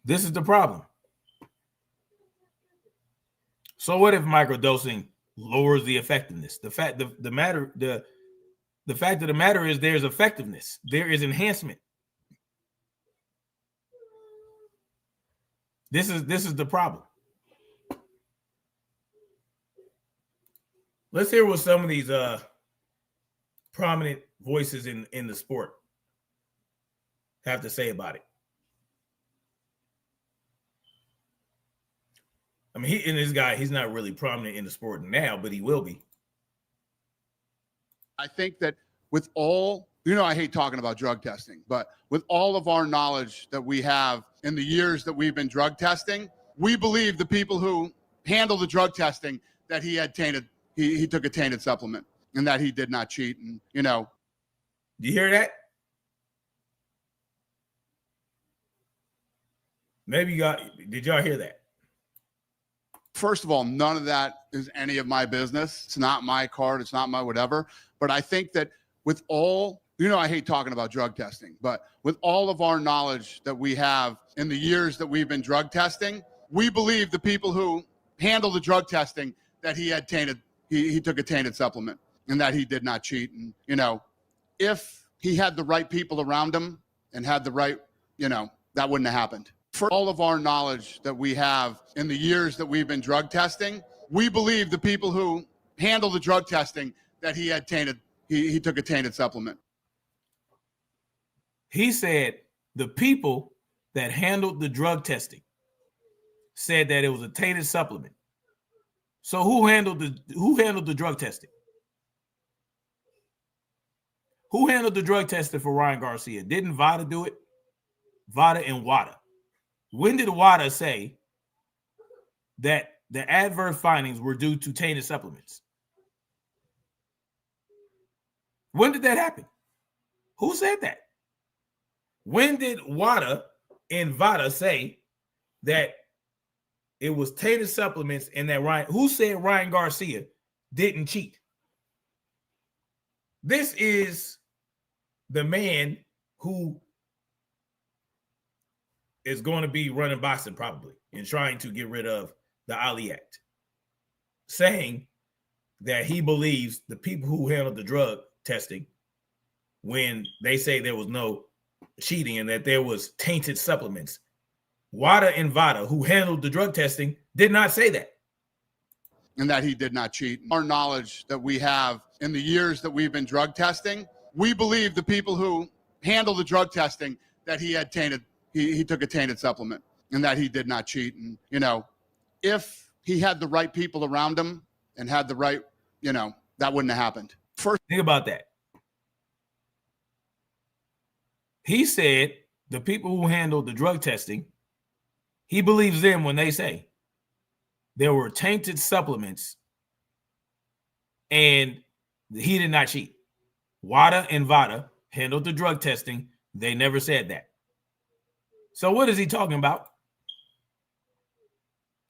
This is the problem. So what if microdosing lowers the effectiveness? The fact of the matter is there's effectiveness. There is enhancement. This is the problem. Let's hear what some of these prominent voices in the sport have to say about it. I mean, he's not really prominent in the sport now, but he will be. I think that with all, I hate talking about drug testing, but with all of our knowledge that we have in the years that we've been drug testing, we believe the people who handle the drug testing that he had tainted, he took a tainted supplement and that he did not cheat. And, Do you hear that? Maybe did y'all hear that? First of all, none of that is any of my business. It's not my card. It's not my whatever. But I think that with all, I hate talking about drug testing, but with all of our knowledge that we have in the years that we've been drug testing, we believe the people who handle the drug testing that he had tainted, he took a tainted supplement and that he did not cheat. And, if he had the right people around him and had the right, that wouldn't have happened. For all of our knowledge that we have in the years that we've been drug testing, we believe the people who handle the drug testing that he had tainted, he took a tainted supplement. He said the people that handled the drug testing said that it was a tainted supplement. So who handled the drug testing? Who handled the drug testing for Ryan Garcia? Didn't VADA do it? VADA and WADA. When did WADA say that the adverse findings were due to tainted supplements? When did that happen? Who said that? When did WADA and VADA say that it was tainted supplements and that who said Ryan Garcia didn't cheat? This is the man who is going to be running boxing probably and trying to get rid of the Ali Act, saying that he believes the people who handled the drug testing, when they say there was no cheating and that there was tainted supplements, WADA and VADA, who handled the drug testing, did not say that. And that he did not cheat. Our knowledge that we have in the years that we've been drug testing, we believe the people who handle the drug testing that he had tainted, he took a tainted supplement and that he did not cheat. And, if he had the right people around him and had the right, that wouldn't have happened. First, think about that. He said the people who handled the drug testing, he believes them when they say there were tainted supplements and he did not cheat. WADA and VADA handled the drug testing. They never said that. So what is he talking about?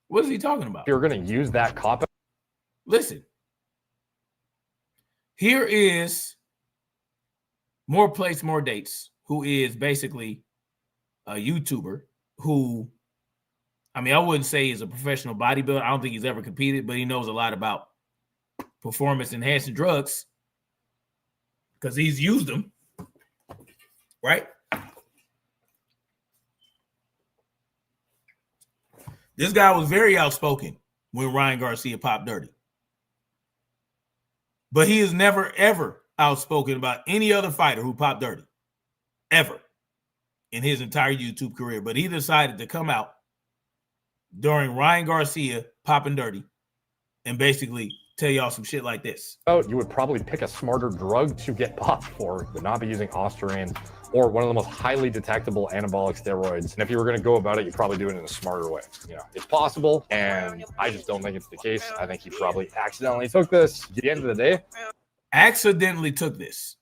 What is he talking about? You're going to use that cop. Listen, here is More Plates, More Dates, who is basically a YouTuber who, I wouldn't say he's a professional bodybuilder. I don't think he's ever competed, but he knows a lot about performance enhancing drugs because he's used them, right? This guy was very outspoken when Ryan Garcia popped dirty. But he is never, ever outspoken about any other fighter who popped dirty. Ever. In his entire YouTube career. But he decided to come out during Ryan Garcia popping dirty and basically tell y'all some shit like this. You would probably pick a smarter drug to get popped for, but not be using Ostarine or one of the most highly detectable anabolic steroids. And if you were going to go about it, you probably do it in a smarter way. It's possible, and I just don't think it's the case. I think he probably accidentally took this. At the end of the day, accidentally took this.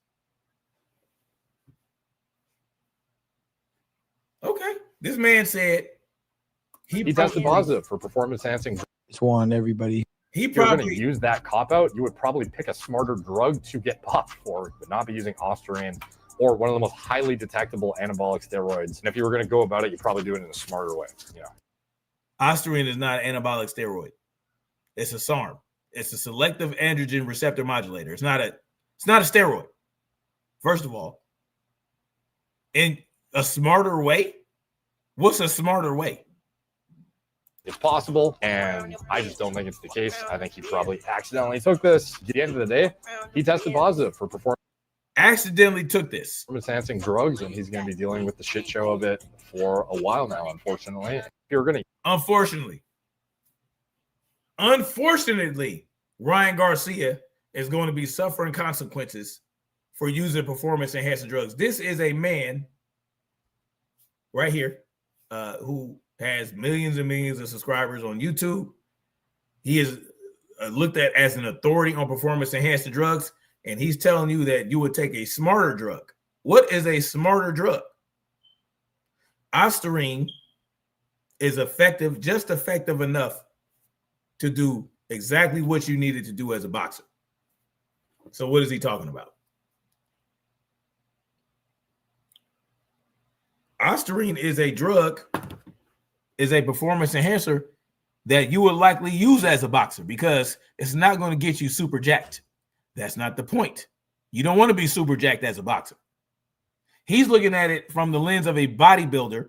Okay. This man said he tested positive for performance enhancing. Just want everybody. He If you're probably going to use that cop out, you would probably pick a smarter drug to get popped for, but not be using Ostarine or one of the most highly detectable anabolic steroids. And if you were going to go about it, you probably do it in a smarter way. You know, Ostarine is not an anabolic steroid. It's a SARM. It's a selective androgen receptor modulator. It's not a steroid. First of all, in a smarter way. What's a smarter way? it's possible, and I just don't think it's the case. I think he probably accidentally took this. At the end of the day, he tested positive for performance Accidentally took this. enhancing drugs, and he's going to be dealing with the shit show of it for a while now, unfortunately. If you're going to Unfortunately, Ryan Garcia is going to be suffering consequences for using performance-enhancing drugs. This is a man right here who has millions and millions of subscribers on YouTube. He is looked at as an authority on performance-enhancing drugs, and he's telling you that you would take a smarter drug. What is a smarter drug? Ostarine is effective, just effective enough to do exactly what you needed to do as a boxer. So what is he talking about? Ostarine is a drug, is a performance enhancer that you would likely use as a boxer because it's not going to get you super jacked. That's not the point. You don't want to be super jacked as a boxer. He's looking at it from the lens of a bodybuilder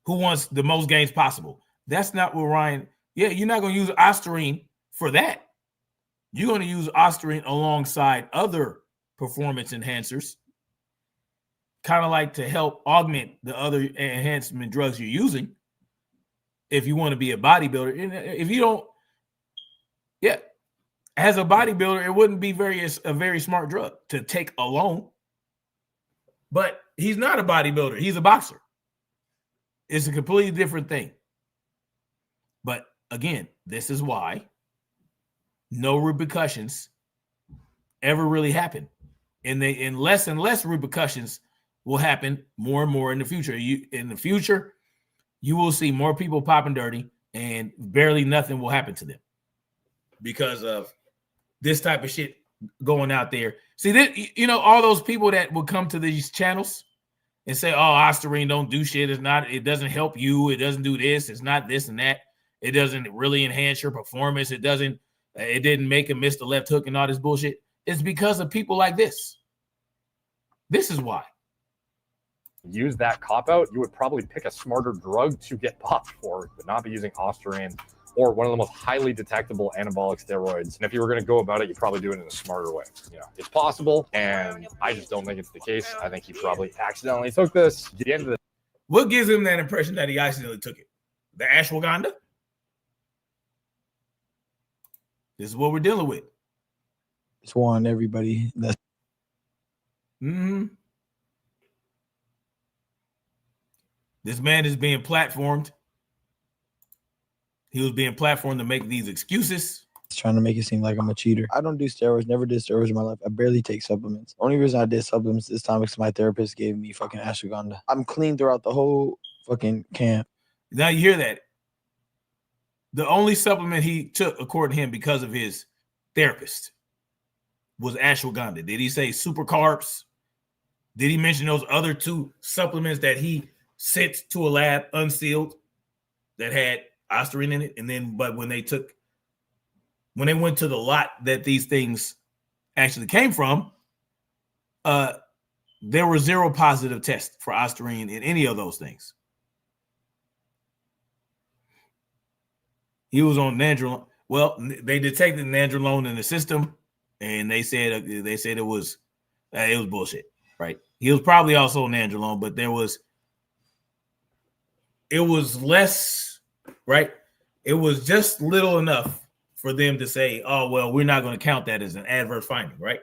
who wants the most gains possible. That's not what Ryan. Yeah, you're not going to use Ostarine for that. You're going to use Ostarine alongside other performance enhancers, kind of like to help augment the other enhancement drugs you're using if you want to be a bodybuilder. And if you don't, yeah, as a bodybuilder, it wouldn't be a very smart drug to take alone. But he's not a bodybuilder. He's a boxer. It's a completely different thing. But again, this is why no repercussions ever really happen. And less and less repercussions will happen more and more in the future. In the future, you will see more people popping dirty and barely nothing will happen to them because of this type of shit going out there. See, all those people that will come to these channels and say, oh, Ostarine don't do shit. It doesn't help you. It doesn't do this. It's not this and that. It doesn't really enhance your performance. It didn't make him miss the left hook and all this bullshit. It's because of people like this. This is why. use that cop out, you would probably pick a smarter drug to get popped for, but not be using Ostarine or one of the most highly detectable anabolic steroids. And if you were going to go about it, you probably do it in a smarter way. You know, it's possible, and I just don't think it's the case. I think he probably accidentally took this. At the end of the What gives him that impression that he accidentally took it? The ashwagandha? This is what we're dealing with. Just warn everybody. That's This man is being platformed. He was being platformed to make these excuses. trying to make it seem like I'm a cheater. I don't do steroids, never did steroids in my life. I barely take supplements. Only reason I did supplements this time is my therapist gave me fucking ashwagandha. I'm clean throughout the whole fucking camp. Now you hear that. The only supplement he took, according to him, because of his therapist, was ashwagandha. Did he say super carbs? Did he mention those other two supplements that he sent to a lab unsealed that had Ostarine in it? And then, but when they went to the lot that these things actually came from, there were zero positive tests for Ostarine in any of those things. He was on nandrolone. Well, they detected nandrolone in the system, and they said it was bullshit, right? He was probably also on nandrolone, but it was less, right? It was just little enough for them to say, oh, well, we're not going to count that as an adverse finding, right?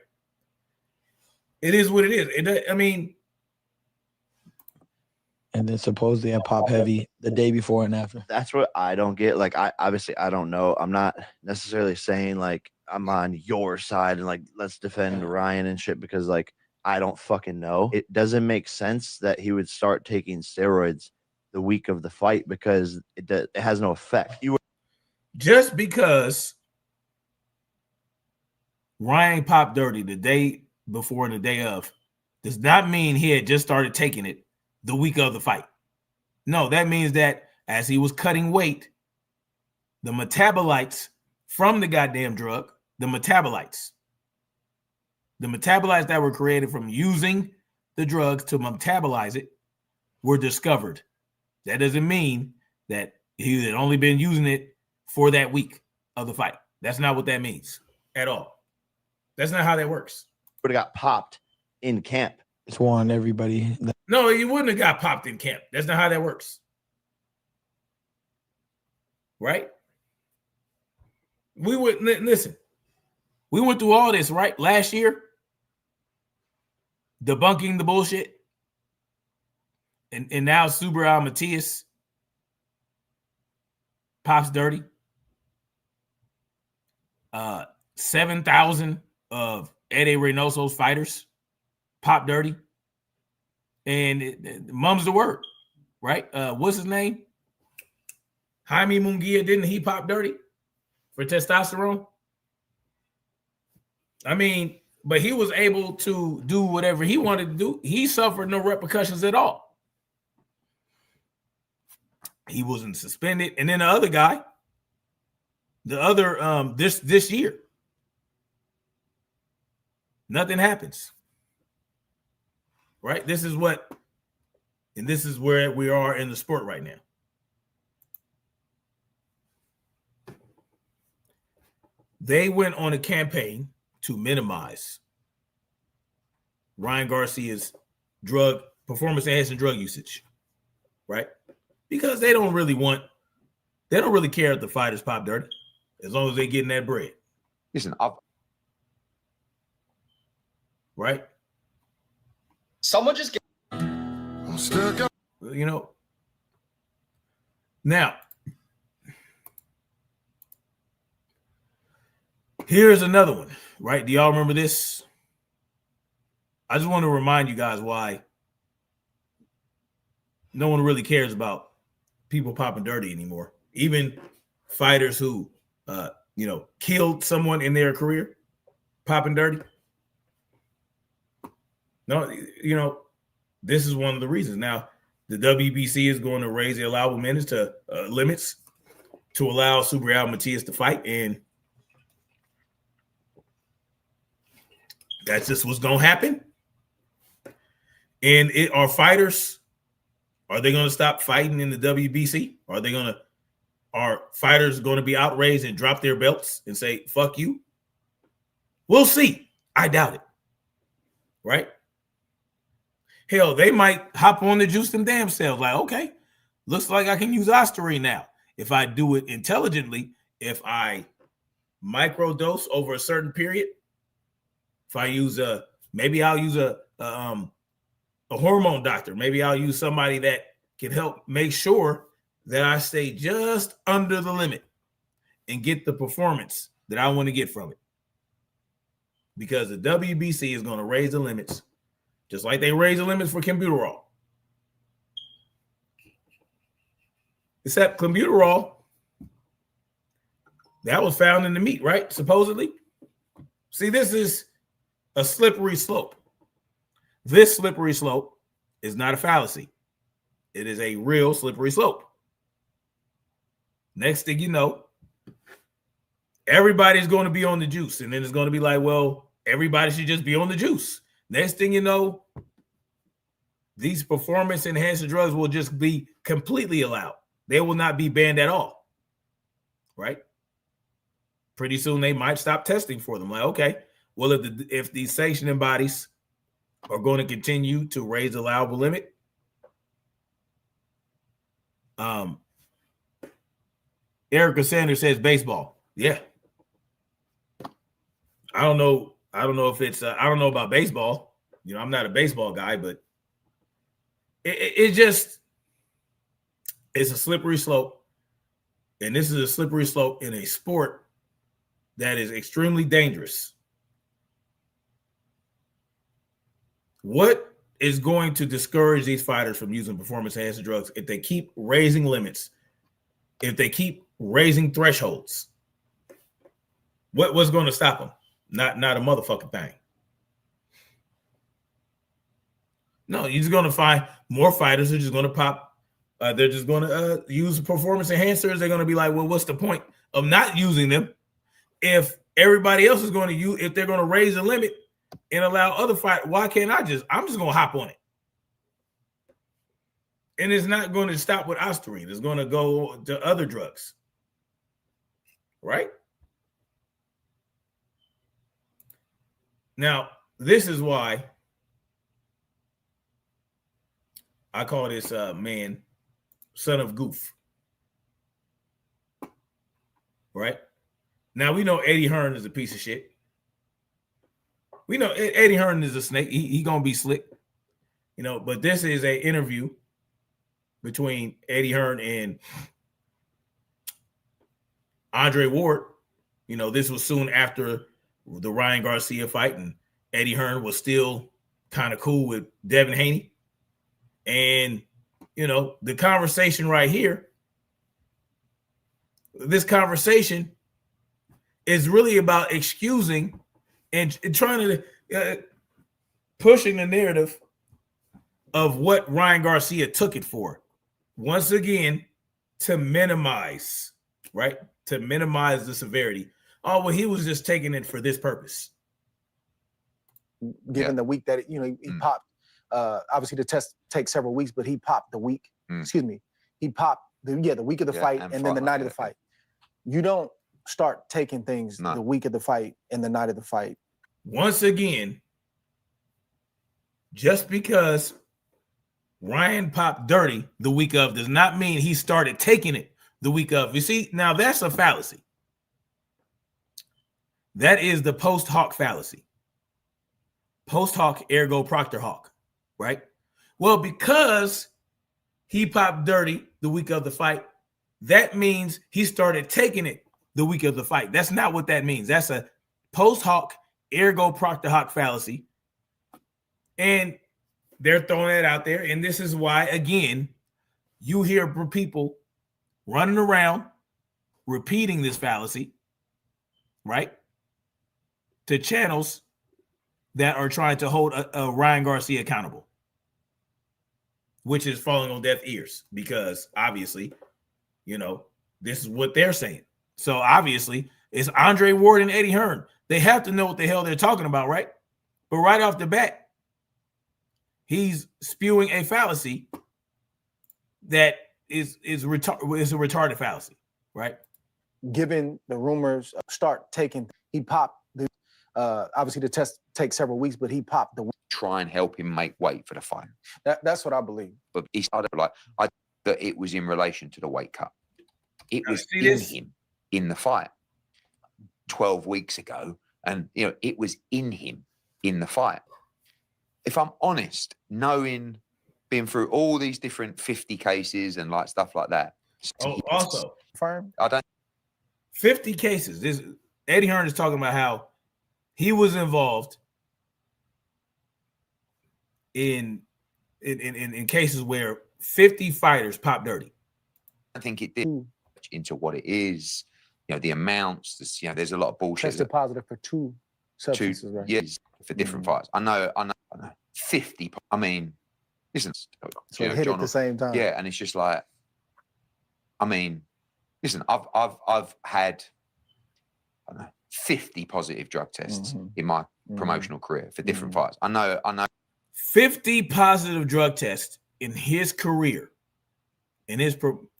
It is what it is. And then supposedly I pop heavy the day before and after. That's what I don't get. Like, I don't know. I'm not necessarily saying like I'm on your side and like let's defend Ryan and shit, because like I don't fucking know. It doesn't make sense that he would start taking steroids the week of the fight because it has no effect. Just because Ryan popped dirty the day before and the day of does not mean he had just started taking it the week of the fight. No, that means that as he was cutting weight, the metabolites from the goddamn drug, the metabolites that were created from using the drugs to metabolize it were discovered. That doesn't mean that he had only been using it for that week of the fight. That's not what that means at all. That's not how that works. Would have got popped in camp. It's one everybody. No, you wouldn't have got popped in camp. That's not how that works. Right? We would listen. We went through all this, right? Last year, debunking the bullshit. And now Subriel Matias pops dirty. 7,000 of Eddie Reynoso's fighters pop dirty. And mum's the word, right? What's his name? Jaime Munguia, didn't he pop dirty for testosterone? I mean, but he was able to do whatever he wanted to do. He suffered no repercussions at all. He wasn't suspended. And then the other guy, this year, nothing happens. Right? This is where we are in the sport right now. They went on a campaign to minimize Ryan Garcia's performance-enhancing drug usage, right? Because they don't really care if the fighters pop dirty, as long as they're getting that bread. Listen, right? Someone just get. You know. Now, here's another one, right? Do y'all remember this? I just want to remind you guys why no one really cares about people popping dirty anymore. Even fighters who, killed someone in their career, popping dirty. No, this is one of the reasons. Now, the WBC is going to raise the allowable minutes to limits to allow Subriel Matias to fight, and that's just what's going to happen. And are fighters going to stop fighting in the WBC? Are fighters going to be outraged and drop their belts and say, fuck you? We'll see. I doubt it. Right? Hell, they might hop on the juice them damn selves. Like, okay, looks like I can use Ostarine now. If I do it intelligently, if I microdose over a certain period, if I use maybe I'll use a hormone doctor. Maybe I'll use somebody that can help make sure that I stay just under the limit and get the performance that I want to get from it. Because the WBC is going to raise the limits, just like they raise the limits for clenbuterol. Except clenbuterol, that was found in the meat, right? Supposedly. See, this is a slippery slope. This slippery slope is not a fallacy. It is a real slippery slope. Next thing you know, everybody's going to be on the juice. And then it's going to be like, well, everybody should just be on the juice. Next thing you know, these performance-enhancing drugs will just be completely allowed. They will not be banned at all. Right? Pretty soon they might stop testing for them. Like, okay, well, if the sanctioning bodies are going to continue to raise the allowable limit, Erica Sanders says baseball. Yeah. I don't know if it's I don't know about baseball. I'm not a baseball guy, but it's a slippery slope. And this is a slippery slope in a sport that is extremely dangerous. What is going to discourage these fighters from using performance-enhancing drugs if they keep raising limits, if they keep raising thresholds? What's going to stop them? Not a motherfucking thing. No, you're just going to find more fighters who are just going to pop. They're just going to use performance enhancers. They're going to be like, well, what's the point of not using them if everybody else is going to use? If they're going to raise the limit and allow other fight, why can't I'm just going to hop on it. And it's not going to stop with Ostarine. It's going to go to other drugs. Right? Now, this is why I call this man son of goof. Right? Now, we know Eddie Hearn is a piece of shit. We know Eddie Hearn is a snake. He going to be slick. You know, but this is an interview between Eddie Hearn and Andre Ward. You know, this was soon after the Ryan Garcia fight, and Eddie Hearn was still kind of cool with Devin Haney. And, you know, the conversation right here, this conversation is really about excusing and trying to pushing the narrative of what Ryan Garcia took it for. Once again, to minimize, right? To minimize the severity. Oh, well, he was just taking it for this purpose. Given the week that, he popped, obviously the test takes several weeks, but he popped the week, he popped the week of the fight and then the night of the fight. You don't start taking things the week of the fight and the night of the fight. Once again, just because Ryan popped dirty the week of does not mean he started taking it the week of. You see, now that's a fallacy. That is the post hoc fallacy. Post hoc, ergo Proctor hoc, right? Well, because he popped dirty the week of the fight, that means he started taking it the week of the fight. That's not what that means. That's a post hoc, ergo Proctor hoc fallacy. And they're throwing it out there. And this is why, again, you hear people running around repeating this fallacy, right? To channels that are trying to hold a Ryan Garcia accountable, which is falling on deaf ears because obviously, this is what they're saying. So obviously it's Andre Ward and Eddie Hearn. They have to know what the hell they're talking about, right? But right off the bat, he's spewing a fallacy that is a retarded fallacy, right? Given the rumors start taking, he popped the obviously the test takes several weeks, but he popped the week. Try and help him make weight for the fight. That's what I believe. But he started that it was in relation to the weight cut. It was in him in the fight 12 weeks ago, and it was in him in the fight. If I'm honest, being through all these different 50 cases and stuff like that. Also, I don't 50 cases. Eddie Hearn is talking about how he was involved in cases where 50 fighters pop dirty. I think it did into what it is. The amounts. There's a lot of bullshit. Tested positive for two substances, right? Yes, for different fights. I know. 50. I mean, listen. So it hit at the same time. Yeah, and it's just like, listen. I've had 50 positive drug tests in my promotional career for different fights. I know 50 positive drug tests in his career, in his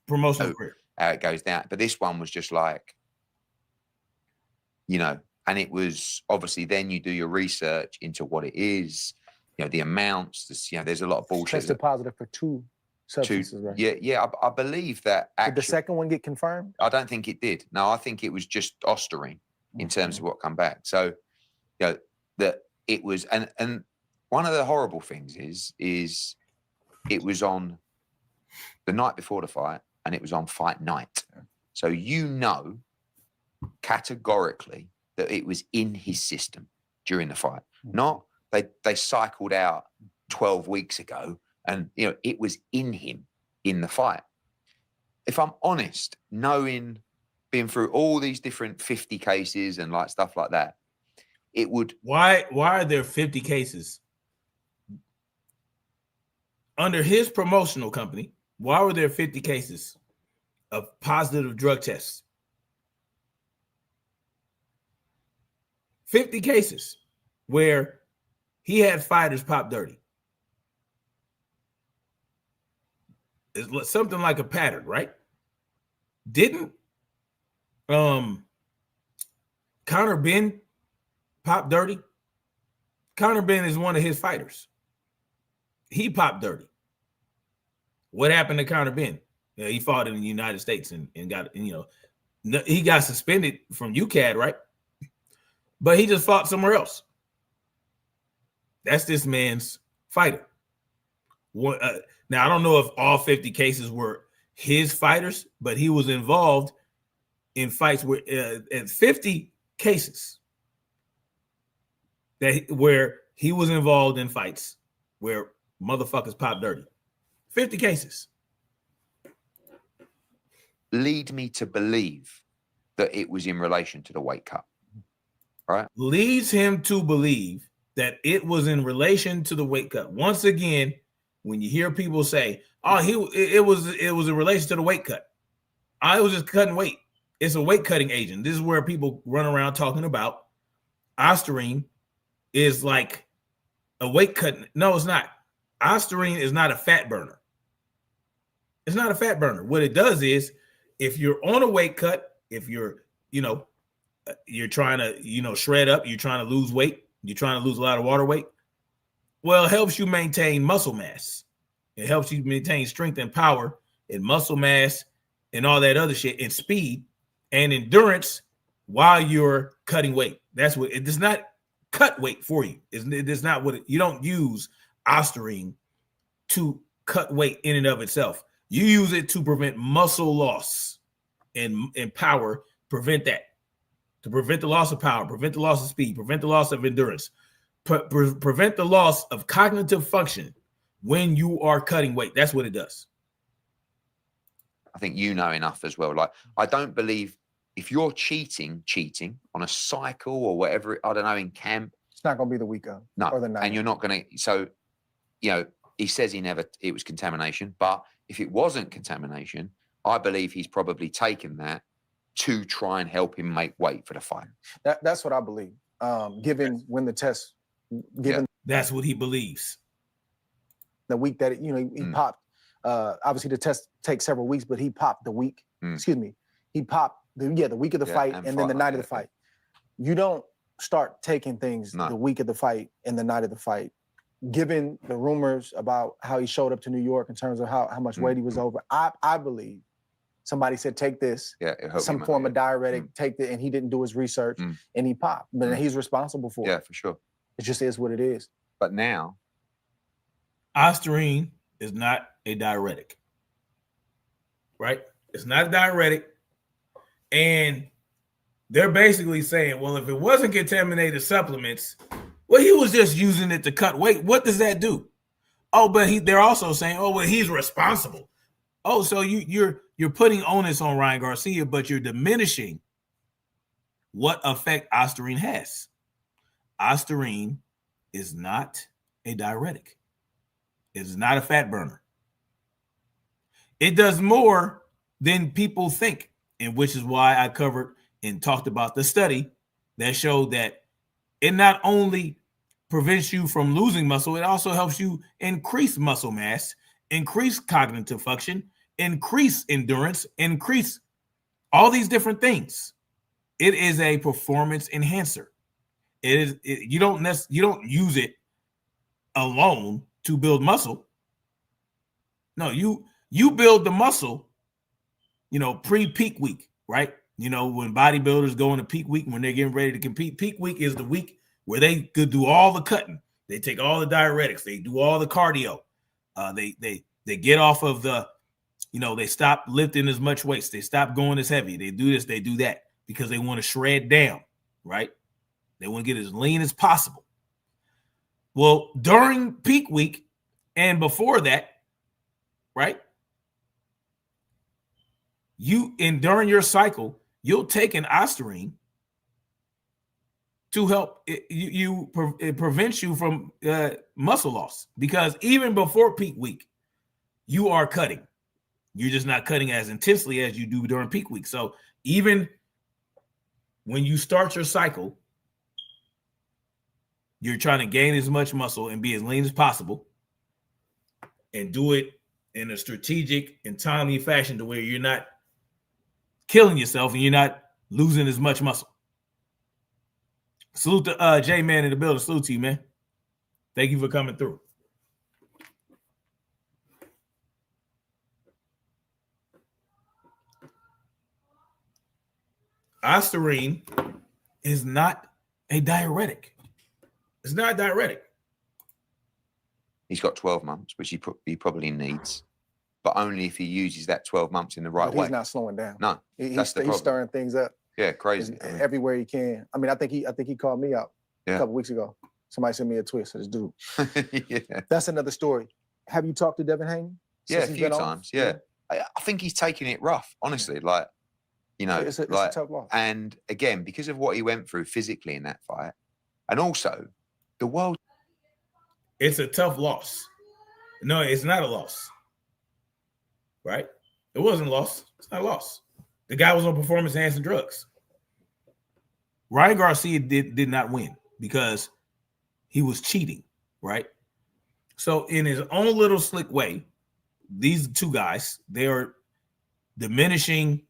promotional career. How it goes down. But this one was just like, and it was obviously then you do your research into what it is, the amounts, there's a lot of bullshit. Tested positive for two substances, right? Yeah. I believe that. Did the second one get confirmed? I don't think it did. No, I think it was just Ostarine in terms of what come back. So, that it was, and one of the horrible things is it was on the night before the fight and it was on fight night. So categorically that it was in his system during the fight. Not they cycled out 12 weeks ago and it was in him in the fight. If I'm honest, being through all these different 50 cases and stuff like that, it would. Why are there 50 cases? under his promotional company, why were there 50 cases of positive drug tests? 50 cases where he had fighters pop dirty. It's something like a pattern, right? Didn't Conor Benn pop dirty? Conor Benn is one of his fighters. He popped dirty. What happened to Conor Benn? Yeah, he fought in the United States and got, he got suspended from UCAD, right? But he just fought somewhere else. That's this man's fighter. Now, I don't know if all 50 cases were his fighters, but he was involved in fights where at 50 cases where he was involved in fights where motherfuckers pop dirty. 50 cases. Lead me to believe that it was in relation to the weight cut. Right? Leads him to believe that it was in relation to the weight cut. Once again, when you hear people say, "Oh, it was in relation to the weight cut," I was just cutting weight. It's a weight cutting agent. This is where people run around talking about Ostarine is like a weight cutting. No, it's not. Ostarine is not a fat burner. It's not a fat burner. What it does is, if you're on a weight cut, if you're trying to, shred up, you're trying to lose weight, you're trying to lose a lot of water weight, well, it helps you maintain muscle mass. It helps you maintain strength and power and muscle mass and all that other shit and speed and endurance while you're cutting weight. That's what it does not cut weight for you. It's not what you don't use Ostarine to cut weight in and of itself. You use it to prevent muscle loss and power, prevent that. To prevent the loss of power, prevent the loss of speed, prevent the loss of endurance, prevent the loss of cognitive function when you are cutting weight. That's what it does. I think you know enough as well. Like, I don't believe if you're cheating on a cycle or whatever, I don't know, in camp. It's not going to be the week of. No, or the night. And you're not going to. So, he says it was contamination. But if it wasn't contamination, I believe he's probably taken that to try and help him make weight for the fight. That's what I believe. Given when the test, that's what he believes. The week that he popped. Obviously, the test takes several weeks, but he popped the week. Excuse me. He popped the week of the fight and then the night of the fight. You don't start taking things the week of the fight and the night of the fight. Given the rumors about how he showed up to New York in terms of how much weight he was over, I believe. Somebody said, take this, some form of diuretic, take it, and he didn't do his research, and he popped. But he's responsible for it. Yeah, for sure. It just is what it is. But now, Ostarine is not a diuretic, right? It's not a diuretic. And they're basically saying, well, if it wasn't contaminated supplements, well, he was just using it to cut weight. What does that do? Oh, but they're also saying, oh, well, he's responsible. Oh, so you're putting onus on Ryan Garcia, but you're diminishing what effect Ostarine has. Ostarine is not a diuretic. It is not a fat burner. It does more than people think, and which is why I covered and talked about the study that showed that it not only prevents you from losing muscle, it also helps you increase muscle mass, increase cognitive function, increase endurance, increase all these different things. It is a performance enhancer. You don't use it alone to build muscle. No, you build the muscle, pre-peak week, right? When bodybuilders go into peak week, when they're getting ready to compete, peak week is the week where they could do all the cutting. They take all the diuretics. They do all the cardio. They get off of the, they stop lifting as much weights. They stop going as heavy. They do this, they do that because they want to shred down, right? They want to get as lean as possible. Well, during peak week and before that, right? During your cycle, you'll take an Ostarine to help it prevents you from muscle loss, because even before peak week, you are cutting. You're just not cutting as intensely as you do during peak week. So even when you start your cycle, you're trying to gain as much muscle and be as lean as possible and do it in a strategic and timely fashion to where you're not killing yourself and you're not losing as much muscle. Salute to J-Man in the building. Salute to you, man. Thank you for coming through. Ostarine is not a diuretic. It's not a diuretic. He's got 12 months, which he probably needs, but only if he uses that 12 months in the right way. He's not slowing down. No, he's stirring things up. Yeah, crazy. Everywhere he can. I mean, I think he called me out a couple weeks ago. Somebody sent me a twist of this dude. Yeah. That's another story. Have you talked to Devin Haney? Yeah, a few times. Yeah. I think he's taking it rough, honestly. Like, you know, it's a tough loss. And again, because of what he went through physically in that fight, and also the world. It's a tough loss. No, it's not a loss. Right? It wasn't a loss. It's not a loss. The guy was on performance-enhancing drugs. Ryan Garcia did not win because he was cheating, right? So in his own little slick way, these two guys, they are diminishing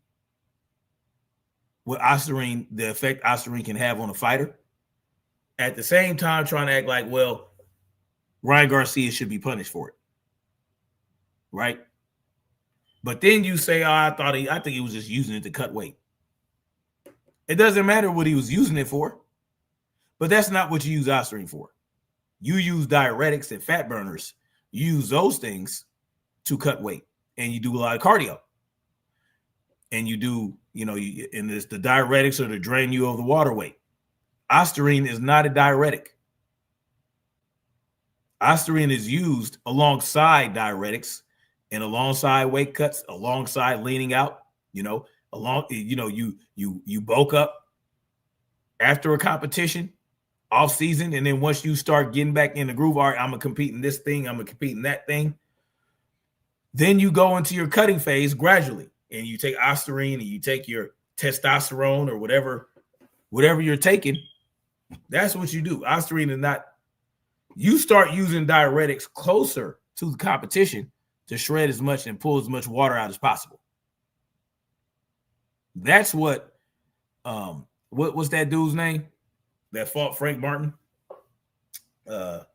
what Ostarine, the effect Ostarine can have on a fighter. At the same time, trying to act like, well, Ryan Garcia should be punished for it, right? But then you say, oh, I think he was just using it to cut weight. It doesn't matter what he was using it for, but that's not what you use Ostarine for. You use diuretics and fat burners. You use those things to cut weight, and you do a lot of cardio. And you do, and it's the diuretics are to drain you of the water weight. Ostarine is not a diuretic. Ostarine is used alongside diuretics and alongside weight cuts, alongside leaning out, you bulk up after a competition, off season, and then once you start getting back in the groove, all right, I'm gonna compete in this thing, I'm gonna compete in that thing. Then you go into your cutting phase gradually, and you take Ostarine and you take your testosterone or whatever you're taking. That's what you do. Ostarine is not. You start using diuretics closer to the competition to shred as much and pull as much water out as possible. That's what was that dude's name that fought Frank Martin? Forgot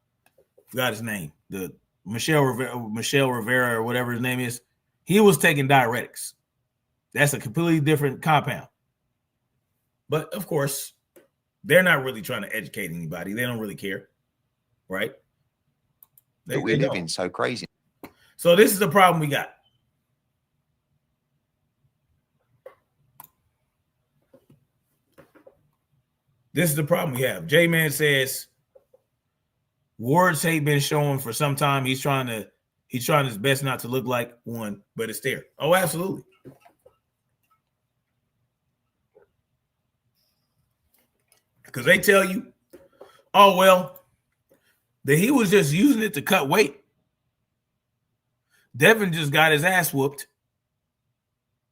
his name. The Michelle Rivera or whatever his name is. He was taking diuretics. That's a completely different compound. But of course, they're not really trying to educate anybody. They don't really care. Right? We live in so crazy. So this is the problem we got. This is the problem we have. J-Man says Ward's hate been showing for some time. He's trying his best not to look like one, but it's there. Oh, absolutely. Because they tell you, oh, well, that he was just using it to cut weight. Devin just got his ass whooped,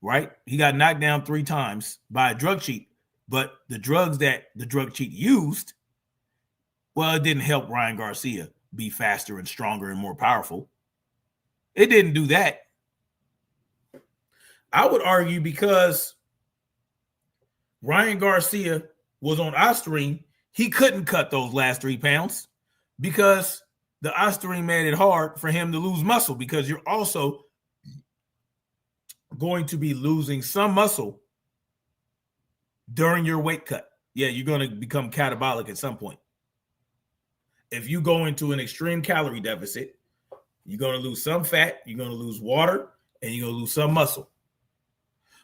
right? He got knocked down 3 times by a drug cheat, but the drugs that the drug cheat used, well, it didn't help Ryan Garcia be faster and stronger and more powerful. It didn't do that. I would argue because Ryan Garcia was on Ostarine, he couldn't cut those last 3 pounds because the Ostarine made it hard for him to lose muscle, because you're also going to be losing some muscle during your weight cut. Yeah, you're going to become catabolic at some point. If you go into an extreme calorie deficit, you're going to lose some fat, you're going to lose water, and you're going to lose some muscle.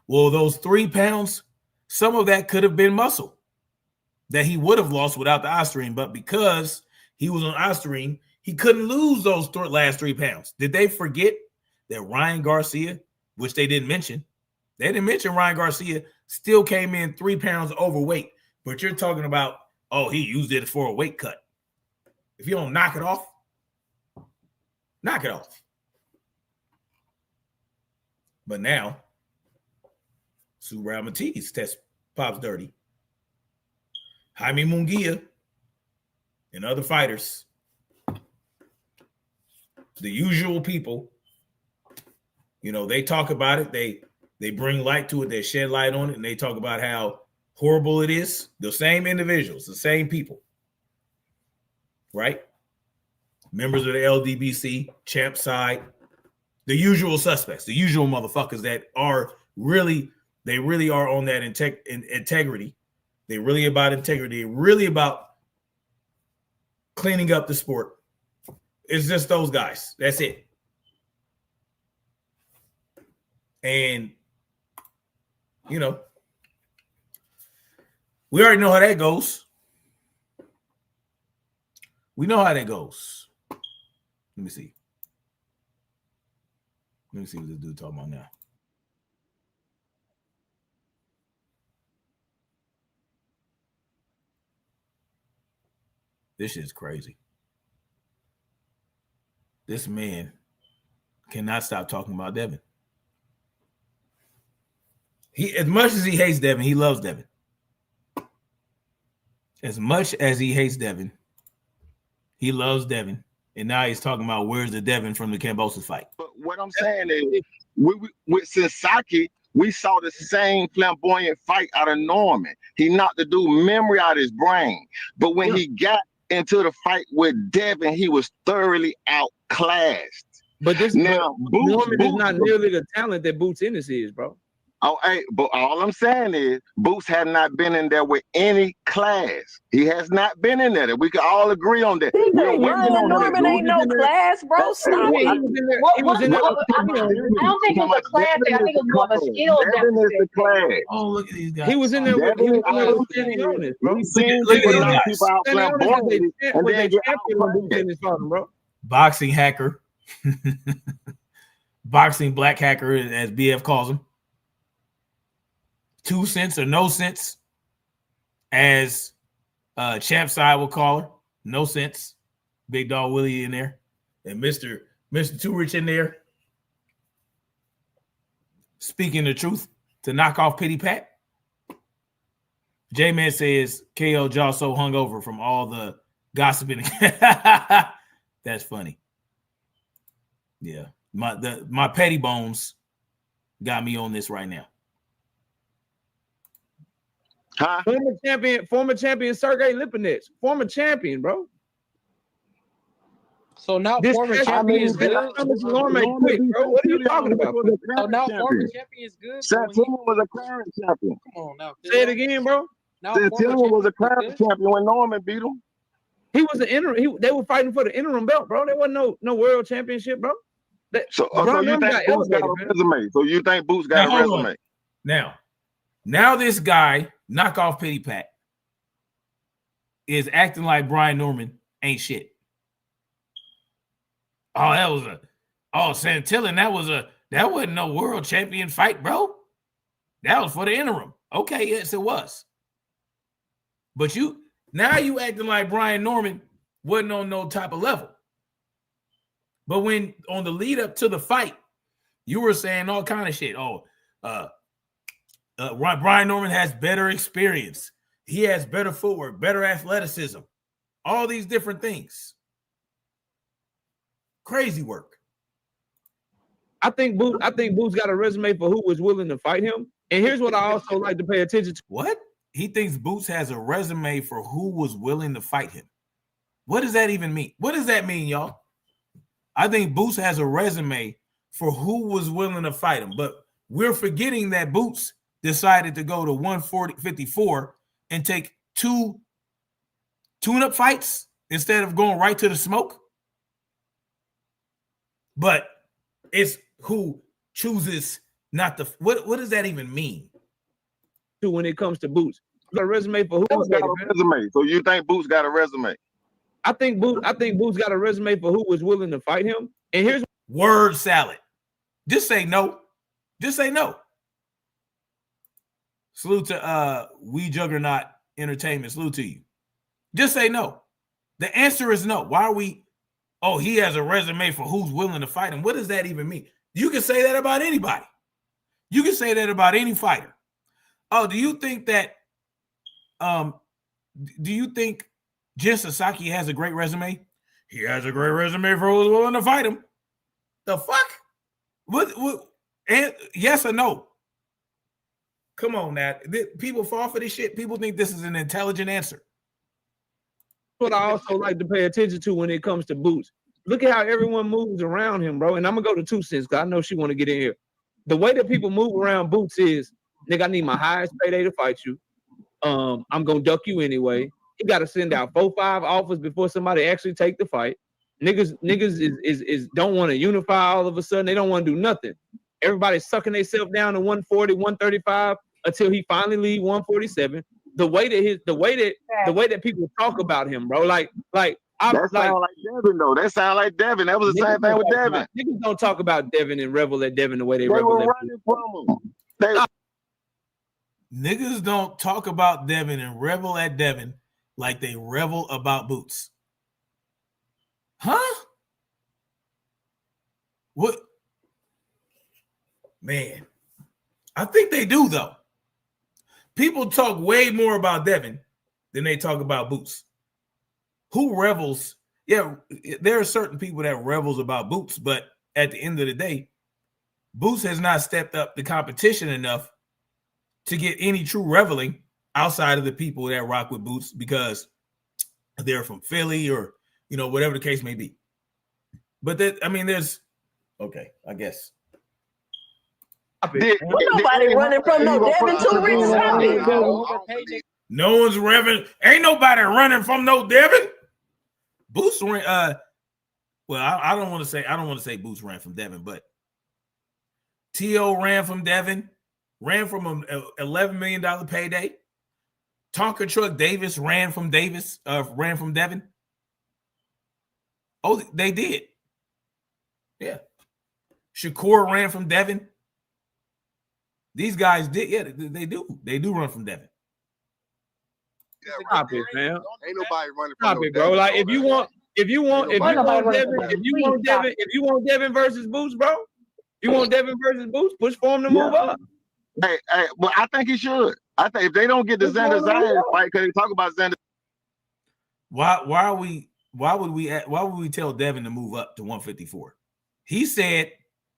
Well, those 3 pounds, some of that could have been muscle that he would have lost without the Ostarine, but because he was on Ostarine, he couldn't lose those last 3 pounds. Did they forget that Ryan Garcia, which they didn't mention, Ryan Garcia still came in 3 pounds overweight, but you're talking about, oh, he used it for a weight cut. If you don't knock it off, knock it off. But now, Subriel Matias pops dirty. Jaime Munguia and other fighters, the usual people, they talk about it. They bring light to it. They shed light on it, and they talk about how horrible it is. The same individuals, the same people, right? Members of the LDBC, champ side, the usual suspects, the usual motherfuckers that are really on that integrity. They're really about integrity, really about cleaning up the sport. It's just those guys. That's it. And, we already know how that goes. We know how that goes. Let me see. Let me see what this dude talking about now. This shit's crazy. This man cannot stop talking about Devin. As much as he hates Devin, he loves Devin. As much as he hates Devin, he loves Devin. And now he's talking about where's the Devin from the Kambosos fight. But what I'm saying is, with Sasaki, we saw the same flamboyant fight out of Norman. He knocked the dude memory out of his brain. But when he got into the fight with Devin, he was thoroughly outclassed. But Norman is not nearly the talent that Boots Ennis is, bro. Oh, hey, but all I'm saying is Boots had not been in there with any class. He has not been in there. We can all agree on that. Norman ain't no class, bro. Stop it. I don't think it was a class thing. I think it was more of a skill deficit. Oh, look at these guys. He was in there with bro. Look at these guys. Bro. Boxing hacker. Boxing black hacker, as BF calls him. 2 cents or no sense, as champ side will call her. No sense. Big Dog Willie in there. And Mr. Too Rich in there. Speaking the truth to knock off Pity Pat. J-Man says KO jaw so hungover from all the gossiping. That's funny. Yeah. My petty bones got me on this right now. Huh? Former champion Sergey Lipinets. Former champion, bro. So now former champion is good. What are you talking about? So now former champion is good. Santillon was a current champion. Come on now. Say it again, bro. Santillon was a current champion when Norman beat him. He was the interim. They were fighting for the interim belt, bro. There wasn't no world championship, bro. So you think Boots got a resume? So you think Boots got a resume? Now this guy, knockoff Pity Pat, is acting like Brian Norman ain't shit. Oh, Santillon, that wasn't no world champion fight, bro. That was for the interim. Okay, yes, it was. But now you acting like Brian Norman wasn't on no type of level. But when on the lead up to the fight, you were saying all kind of shit. Brian Norman has better experience. He has better footwork, better athleticism, all these different things. Crazy work. I think Boots got a resume for who was willing to fight him. And here's what I also like to pay attention to. What? He thinks Boots has a resume for who was willing to fight him. What does that even mean? What does that mean, y'all? I think Boots has a resume for who was willing to fight him. But we're forgetting that Boots decided to go to 154 and take 2 tune-up fights instead of going right to the smoke. But it's who chooses not to. What does that even mean? When it comes to Boots, got a resume for who? Boots got a resume. So you think Boots got a resume? I think Boots got a resume for who was willing to fight him. And here's word salad. Just say no. Just say no. Salute to We Juggernaut Entertainment. Salute to you. Just say no. The answer is no. Why are we? Oh, he has a resume for who's willing to fight him. What does that even mean? You can say that about anybody. You can say that about any fighter. Oh, do you think that do you think Jin Sasaki has a great resume? He has a great resume for who's willing to fight him. The fuck? What and yes or no? Come on, now. People fall for this shit. People think this is an intelligent answer. What I also like to pay attention to when it comes to Boots. Look at how everyone moves around him, bro. And I'm gonna go to 2 cents because I know she want to get in here. The way that people move around Boots is, nigga, I need my highest payday to fight you. I'm gonna duck you anyway. He got to send out 4-5 offers before somebody actually take the fight. Niggas is don't want to unify all of a sudden. They don't want to do nothing. Everybody's sucking themselves down to 140, 135 until he finally leave 147. The way that people talk about him, bro, that sound like Devin though. That sound like Devin. That was the same thing with Devin. Niggas don't talk about Devin and revel at Devin the way they revel at Devin. Niggas don't talk about Devin and revel at Devin like they revel about Boots. Huh? What? Man, I think they do though. People talk way more about Devin than they talk about Boots. Who revels? Yeah, there are certain people that revels about Boots, but at the end of the day, Boots has not stepped up the competition enough to get any true reveling outside of the people that rock with Boots because they're from Philly or, whatever the case may be. But there's, okay, I guess. Nobody running from no Devin too, Rich. No one's revving. Ain't nobody running from no Devin. Boots ran. Well, I don't want to say Boots ran from Devin, but T.O. ran from Devin. Ran from an $11 million payday. Tonka Truck Davis ran from Devin. Oh, they did. Yeah. Shakur ran from Devin. These guys did. Yeah, they do. They do run from Devin. Stop it, man. Ain't nobody running from no it, bro. Devin. Like if you want Devin versus Boots, bro. You want Devin versus Boots? Push for him to move up. Hey, but I think he should. I think if they don't get the Xander Zayas fight, because they talk about Xander. Why would we tell Devin to move up to 154? He said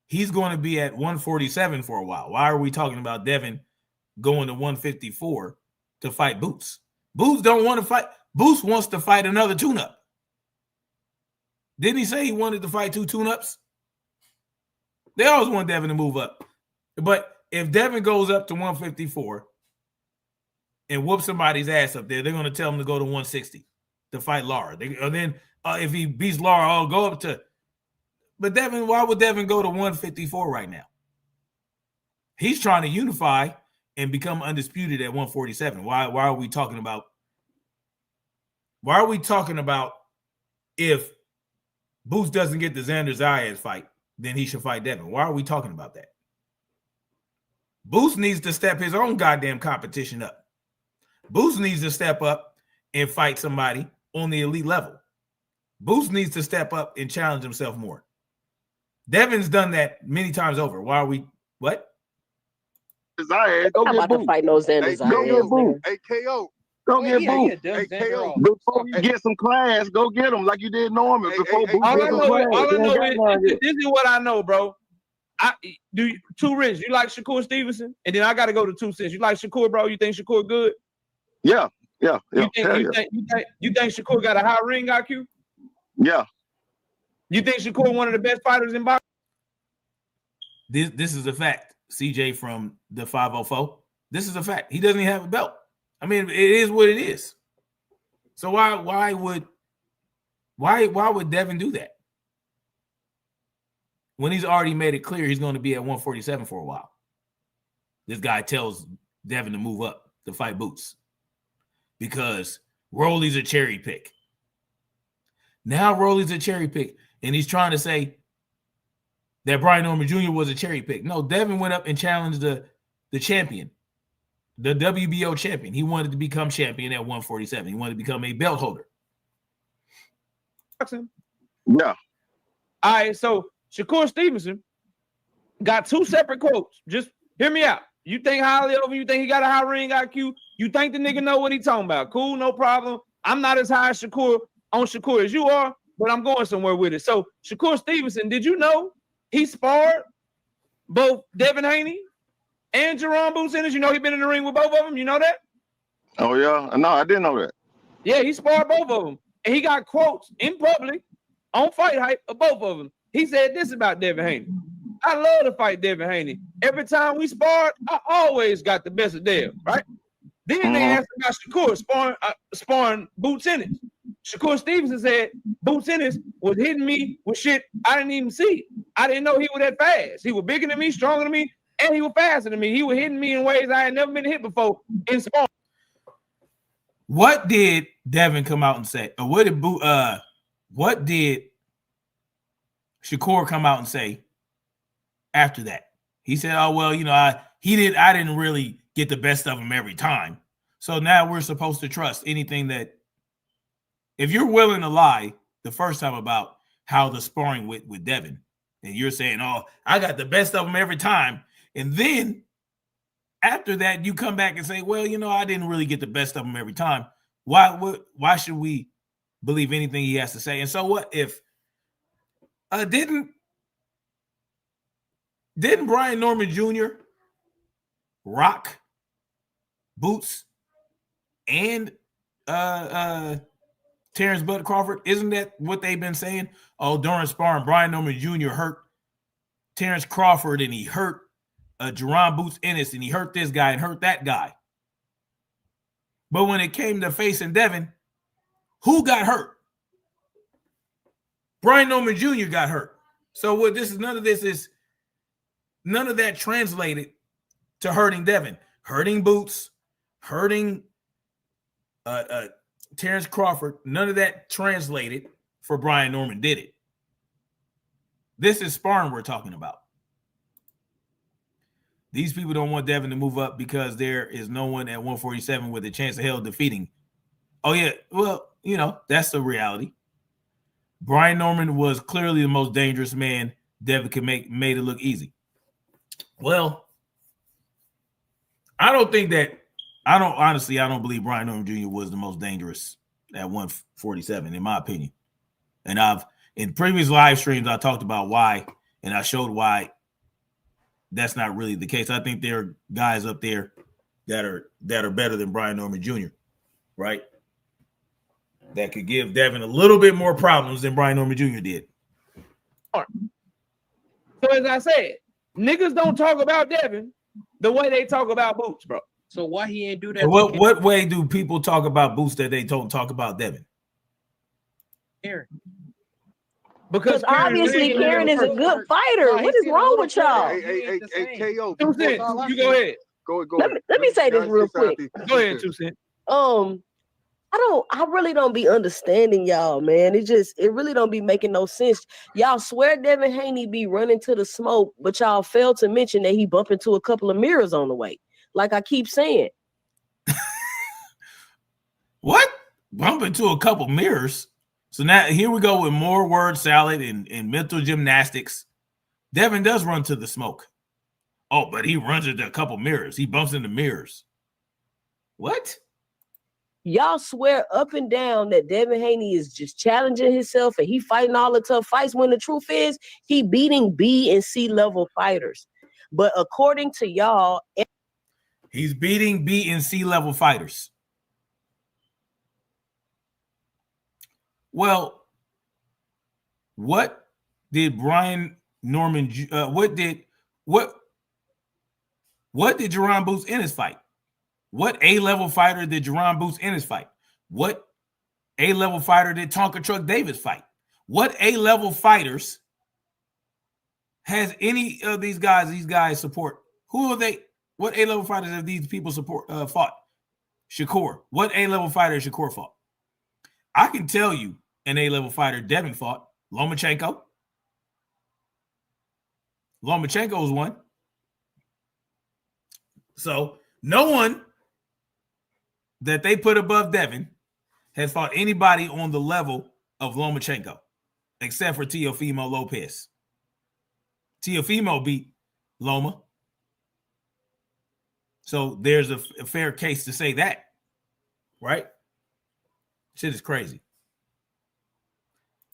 he's going to be at 147 for a while. Why are we talking about Devin going to 154 to fight Boots? Boots don't want to fight. Boots wants to fight another tune-up. Didn't he say he wanted to fight 2 tune-ups? They always want Devin to move up. But if Devin goes up to 154 and whoops somebody's ass up there, they're going to tell him to go to 160 to fight Lara. Then if he beats Lara, I'll go up to. But Devin, why would Devin go to 154 right now? He's trying to unify and become undisputed at 147. Why are we talking about? Why are we talking about if Boots doesn't get the Xander Zayas fight, then he should fight Devin? Why are we talking about that? Boots needs to step his own goddamn competition up. Boots needs to step up and fight somebody on the elite level. Boots needs to step up and challenge himself more. Devin's done that many times over. Why are we what? Desire, go I'm get about to Boots. fight no Xander Go get Boots. Hey, KO. Go get Boots. Hey, KO. Before you get some class, go get him like you did Norman. Before Boots All I get some know class. is this is what I know, bro. Two Rich, you like Shakur Stevenson? And then I got to go to 2 cents. You like Shakur, bro? You think Shakur good? Yeah. You think Shakur got a high ring IQ? Yeah. You think Shakur one of the best fighters in boxing? This is a fact. CJ from the 504. This is a fact. He doesn't even have a belt. I mean, it is what it is. So why would Devin do that? When he's already made it clear he's going to be at 147 for a while. This guy tells Devin to move up to fight Boots because Rolly's a cherry pick. Now Rolly's a cherry pick, and he's trying to say that Brian Norman Jr. was a cherry pick. No, Devin went up and challenged the champion, the WBO champion. He wanted to become champion at 147. He wanted to become a belt holder. Yeah. All right, so Shakur Stevenson got 2 separate quotes. Just Hear me out. You think highly of him. You think he got a high ring IQ. You think the nigga know what he talking about. Cool, no problem. I'm not as high as Shakur as you are, but I'm going somewhere with it. So Shakur Stevenson, did you know he sparred both Devin Haney and Jerome Boots Ennis? You know he been in the ring with both of them. You know that? Oh yeah, no, I didn't know that. Yeah, he sparred both of them, and he got quotes in public on Fight Hype of both of them. He said this about Devin Haney. I love to fight Devin Haney. Every time we sparred, I always got the best of Dev, right? Then they asked about Shakur sparring Boots Ennis. Shakur Stevenson said Boots Ennis was hitting me with shit I didn't even see. I didn't know he was that fast. He was bigger than me, stronger than me, and he was faster than me. He was hitting me in ways I had never been hit before in sparring. What did Devin come out and say? Or what did Shakur come out and say after that? He said, "Oh well, you know, I didn't really get the best of him every time. So now we're supposed to trust anything that." If you're willing to lie the first time about how the sparring with Devin, and you're saying, "Oh, I got the best of him every time," and then after that you come back and say, "Well, you know, I didn't really get the best of him every time." Why should we believe anything he has to say? And so what if didn't Brian Norman Jr. rock Boots and Terrence Bud Crawford? Isn't that what they've been saying? Oh, during sparring, Brian Norman Jr. hurt Terrence Crawford and he hurt Jerron Boots Ennis and he hurt this guy and hurt that guy. But when it came to facing Devin, who got hurt? Brian Norman Jr. got hurt. So what none of that translated to hurting Devin. Hurting Boots, hurting Terrence Crawford, none of that translated for Brian Norman, did it? This is sparring we're talking about. These people don't want Devin to move up because there is no one at 147 with a chance of hell defeating. Oh, yeah. Well, you know, that's the reality. Brian Norman was clearly the most dangerous man Devin could made it look easy. Well, I don't believe Brian Norman Jr. was the most dangerous at 147, in my opinion. And in previous live streams, I talked about why, and I showed why that's not really the case. I think there are guys up there that are better than Brian Norman Jr., right? That could give Devin a little bit more problems than Brian Norman Jr. did. So as I said, niggas don't talk about Devin the way they talk about Boots, bro. So why he ain't do that? What way do people talk about Boots that they don't talk about Devin? Karen. Because obviously Karen is a good fighter. What is wrong with y'all? Hey, KO. 2 cents. You go ahead. Go. Let me say this real quick. Go ahead, 2 cents. I really don't be understanding y'all, man. It really don't be making no sense. Y'all swear Devin Haney be running to the smoke, but y'all fail to mention that he bumped into a couple of mirrors on the way. Like I keep saying. What? Bump into a couple mirrors? So now here we go with more word salad and mental gymnastics. Devin does run to the smoke. Oh, but he runs into a couple mirrors. He bumps into mirrors. What? Y'all swear up and down that Devin Haney is just challenging himself and he fighting all the tough fights when the truth is he beating B and C level fighters. But according to y'all, he's beating B and C level fighters. Well, what did Brian Norman? What did Jerron Boots Ennis fight? What A-level fighter did Jerron Boots Ennis fight? What A-level fighter did Tonka Truck Davis fight? What A-level fighters has any of these guys support? Who are they? What A-level fighters have these people fought? Shakur. What A-level fighter has Shakur fought? I can tell you an A-level fighter Devin fought. Lomachenko. Lomachenko was one. So no one that they put above Devin has fought anybody on the level of Lomachenko, except for Teofimo Lopez. Teofimo beat Loma. So there's a fair case to say that, right? Shit is crazy.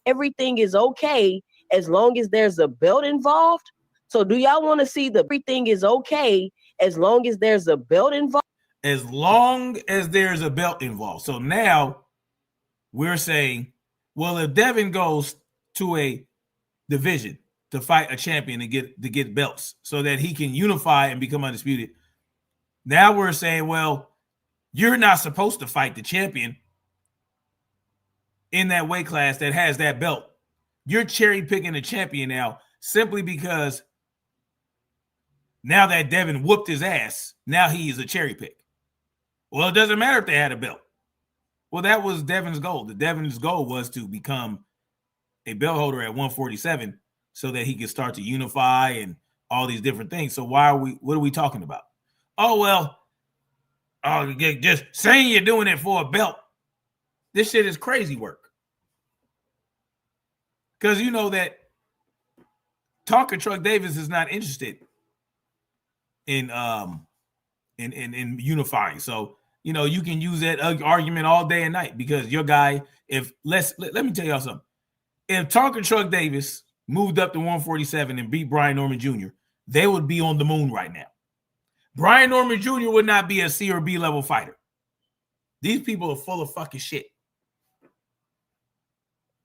Everything is okay as long as there's a belt involved. So do y'all want to see the everything is okay as long as there's a belt involved? As long as there's a belt involved. So now we're saying, well, if Devin goes to a division to fight a champion to get belts so that he can unify and become undisputed, now we're saying, well, you're not supposed to fight the champion in that weight class that has that belt. You're cherry picking the champion now simply because now that Devin whooped his ass, now he is a cherry pick. Well, it doesn't matter if they had a belt. Well, that was Devin's goal. Devin's goal was to become a belt holder at 147 so that he could start to unify and all these different things. So what are we talking about? Oh, well, just saying you're doing it for a belt. This shit is crazy work. Because you know that Tonka Truck Davis is not interested in unifying. So, you know, you can use that argument all day and night because your guy, let me tell y'all something. If Tonka Truck Davis moved up to 147 and beat Brian Norman Jr., they would be on the moon right now. Brian Norman Jr. would not be a C or B level fighter. These people are full of fucking shit.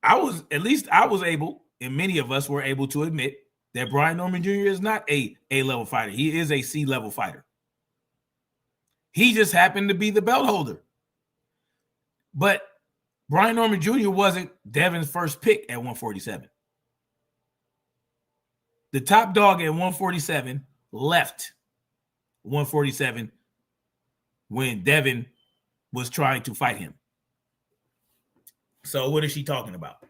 I was able, and many of us were able to admit that Brian Norman Jr. is not a A-level fighter. He is a C-level fighter. He just happened to be the belt holder. But Brian Norman Jr. wasn't Devin's first pick at 147. The top dog at 147 left 147 when Devin was trying to fight him. So what is she talking about?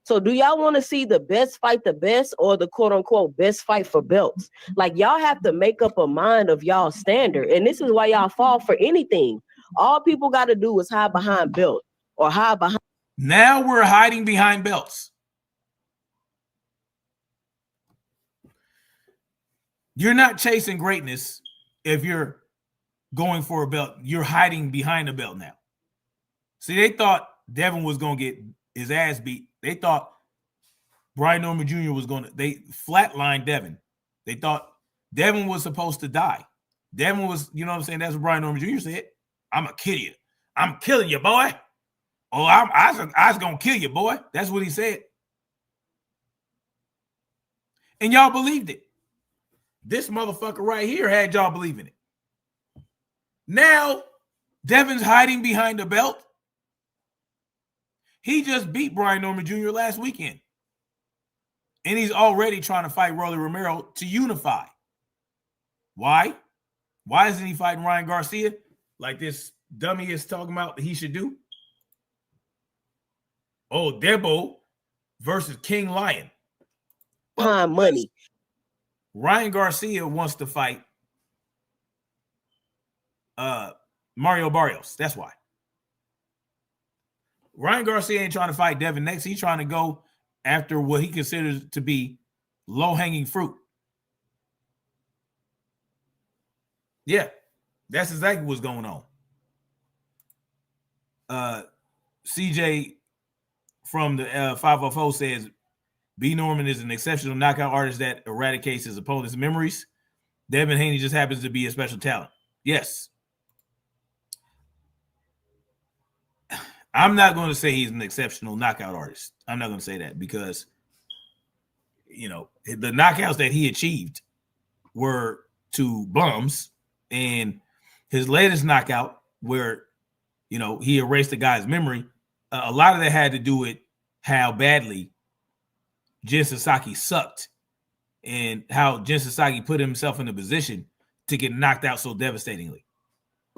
So do y'all want to see the best fight the best or the quote unquote best fight for belts? Like y'all have to make up a mind of y'all standard. And this is why y'all fall for anything. All people got to do is hide behind belt or hide behind. Now we're hiding behind belts. You're not chasing greatness if you're going for a belt. You're hiding behind a belt now. See, they thought Devin was going to get his ass beat. They thought Brian Norman Jr. was going to, they flatlined Devin. They thought Devin was supposed to die. Devin was, you know what I'm saying? That's what Brian Norman Jr. said. I'm going to kill you. I'm killing you, boy. Oh, I was going to kill you, boy. That's what he said. And y'all believed it. This motherfucker right here had y'all believing it. Now, Devin's hiding behind the belt. He just beat Brian Norman Jr. last weekend. And he's already trying to fight Rolly Romero to unify. Why? Why isn't he fighting Ryan Garcia like this dummy is talking about that he should do? Oh, Debo versus King Lion. Money. Ryan Garcia wants to fight Mario Barrios. That's why. Ryan Garcia ain't trying to fight Devin next. He's trying to go after what he considers to be low-hanging fruit. Yeah, that's exactly what's going on. CJ from the 504 says, B. Norman is an exceptional knockout artist that eradicates his opponent's memories. Devin Haney just happens to be a special talent. Yes. I'm not going to say he's an exceptional knockout artist. I'm not going to say that because, you know, the knockouts that he achieved were to bums, and his latest knockout where, you know, he erased the guy's memory, a lot of that had to do with how badly Jin Sasaki sucked and how Jin Sasaki put himself in a position to get knocked out so devastatingly.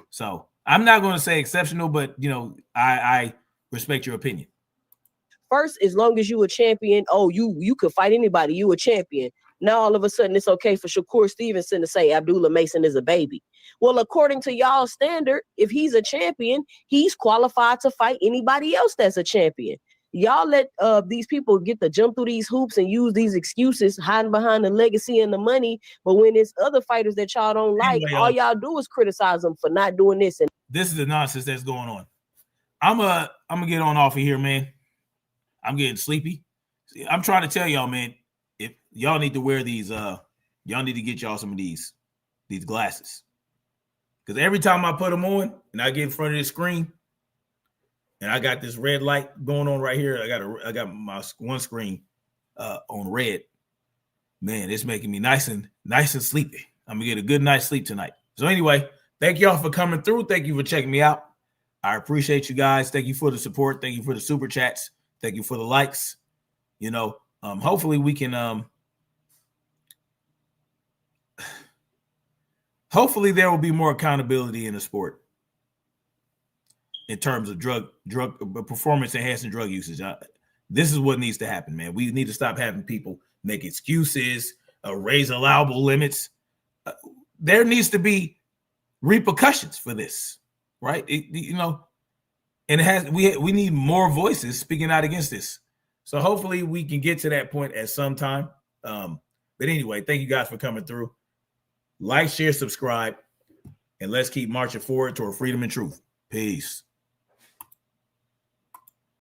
So I'm not going to say exceptional, but, you know, I respect your opinion. First, as long as you a champion, you could fight anybody. You a champion. Now all of a sudden it's okay for Shakur Stevenson to say Abdullah Mason is a baby. Well, according to y'all standard, if he's a champion, he's qualified to fight anybody else that's a champion. Y'all let these people get to jump through these hoops and use these excuses, hiding behind the legacy and the money. But when it's other fighters that y'all don't like, all y'all do is criticize them for not doing this. And this is the nonsense that's going on. I'm gonna get on off of here, man. I'm getting sleepy. I'm trying to tell y'all, man, if y'all need to wear these, y'all need to get y'all some of these glasses. Because every time I put them on and I get in front of the screen and I got this red light going on right here, I got my one screen on red. Man, it's making me nice and sleepy. I'm gonna get a good night's sleep tonight. So anyway, thank y'all for coming through. Thank you for checking me out. I appreciate you guys. Thank you for the support. Thank you for the super chats. Thank you for the likes. You know, hopefully we can hopefully there will be more accountability in the sport in terms of drug performance enhancing drug usage. This is what needs to happen, man. We need to stop having people make excuses, raise allowable limits. There needs to be repercussions for this, right? And it has. We need more voices speaking out against this. So hopefully we can get to that point at some time. But anyway, thank you guys for coming through. Like, share, subscribe, and let's keep marching forward toward freedom and truth. Peace.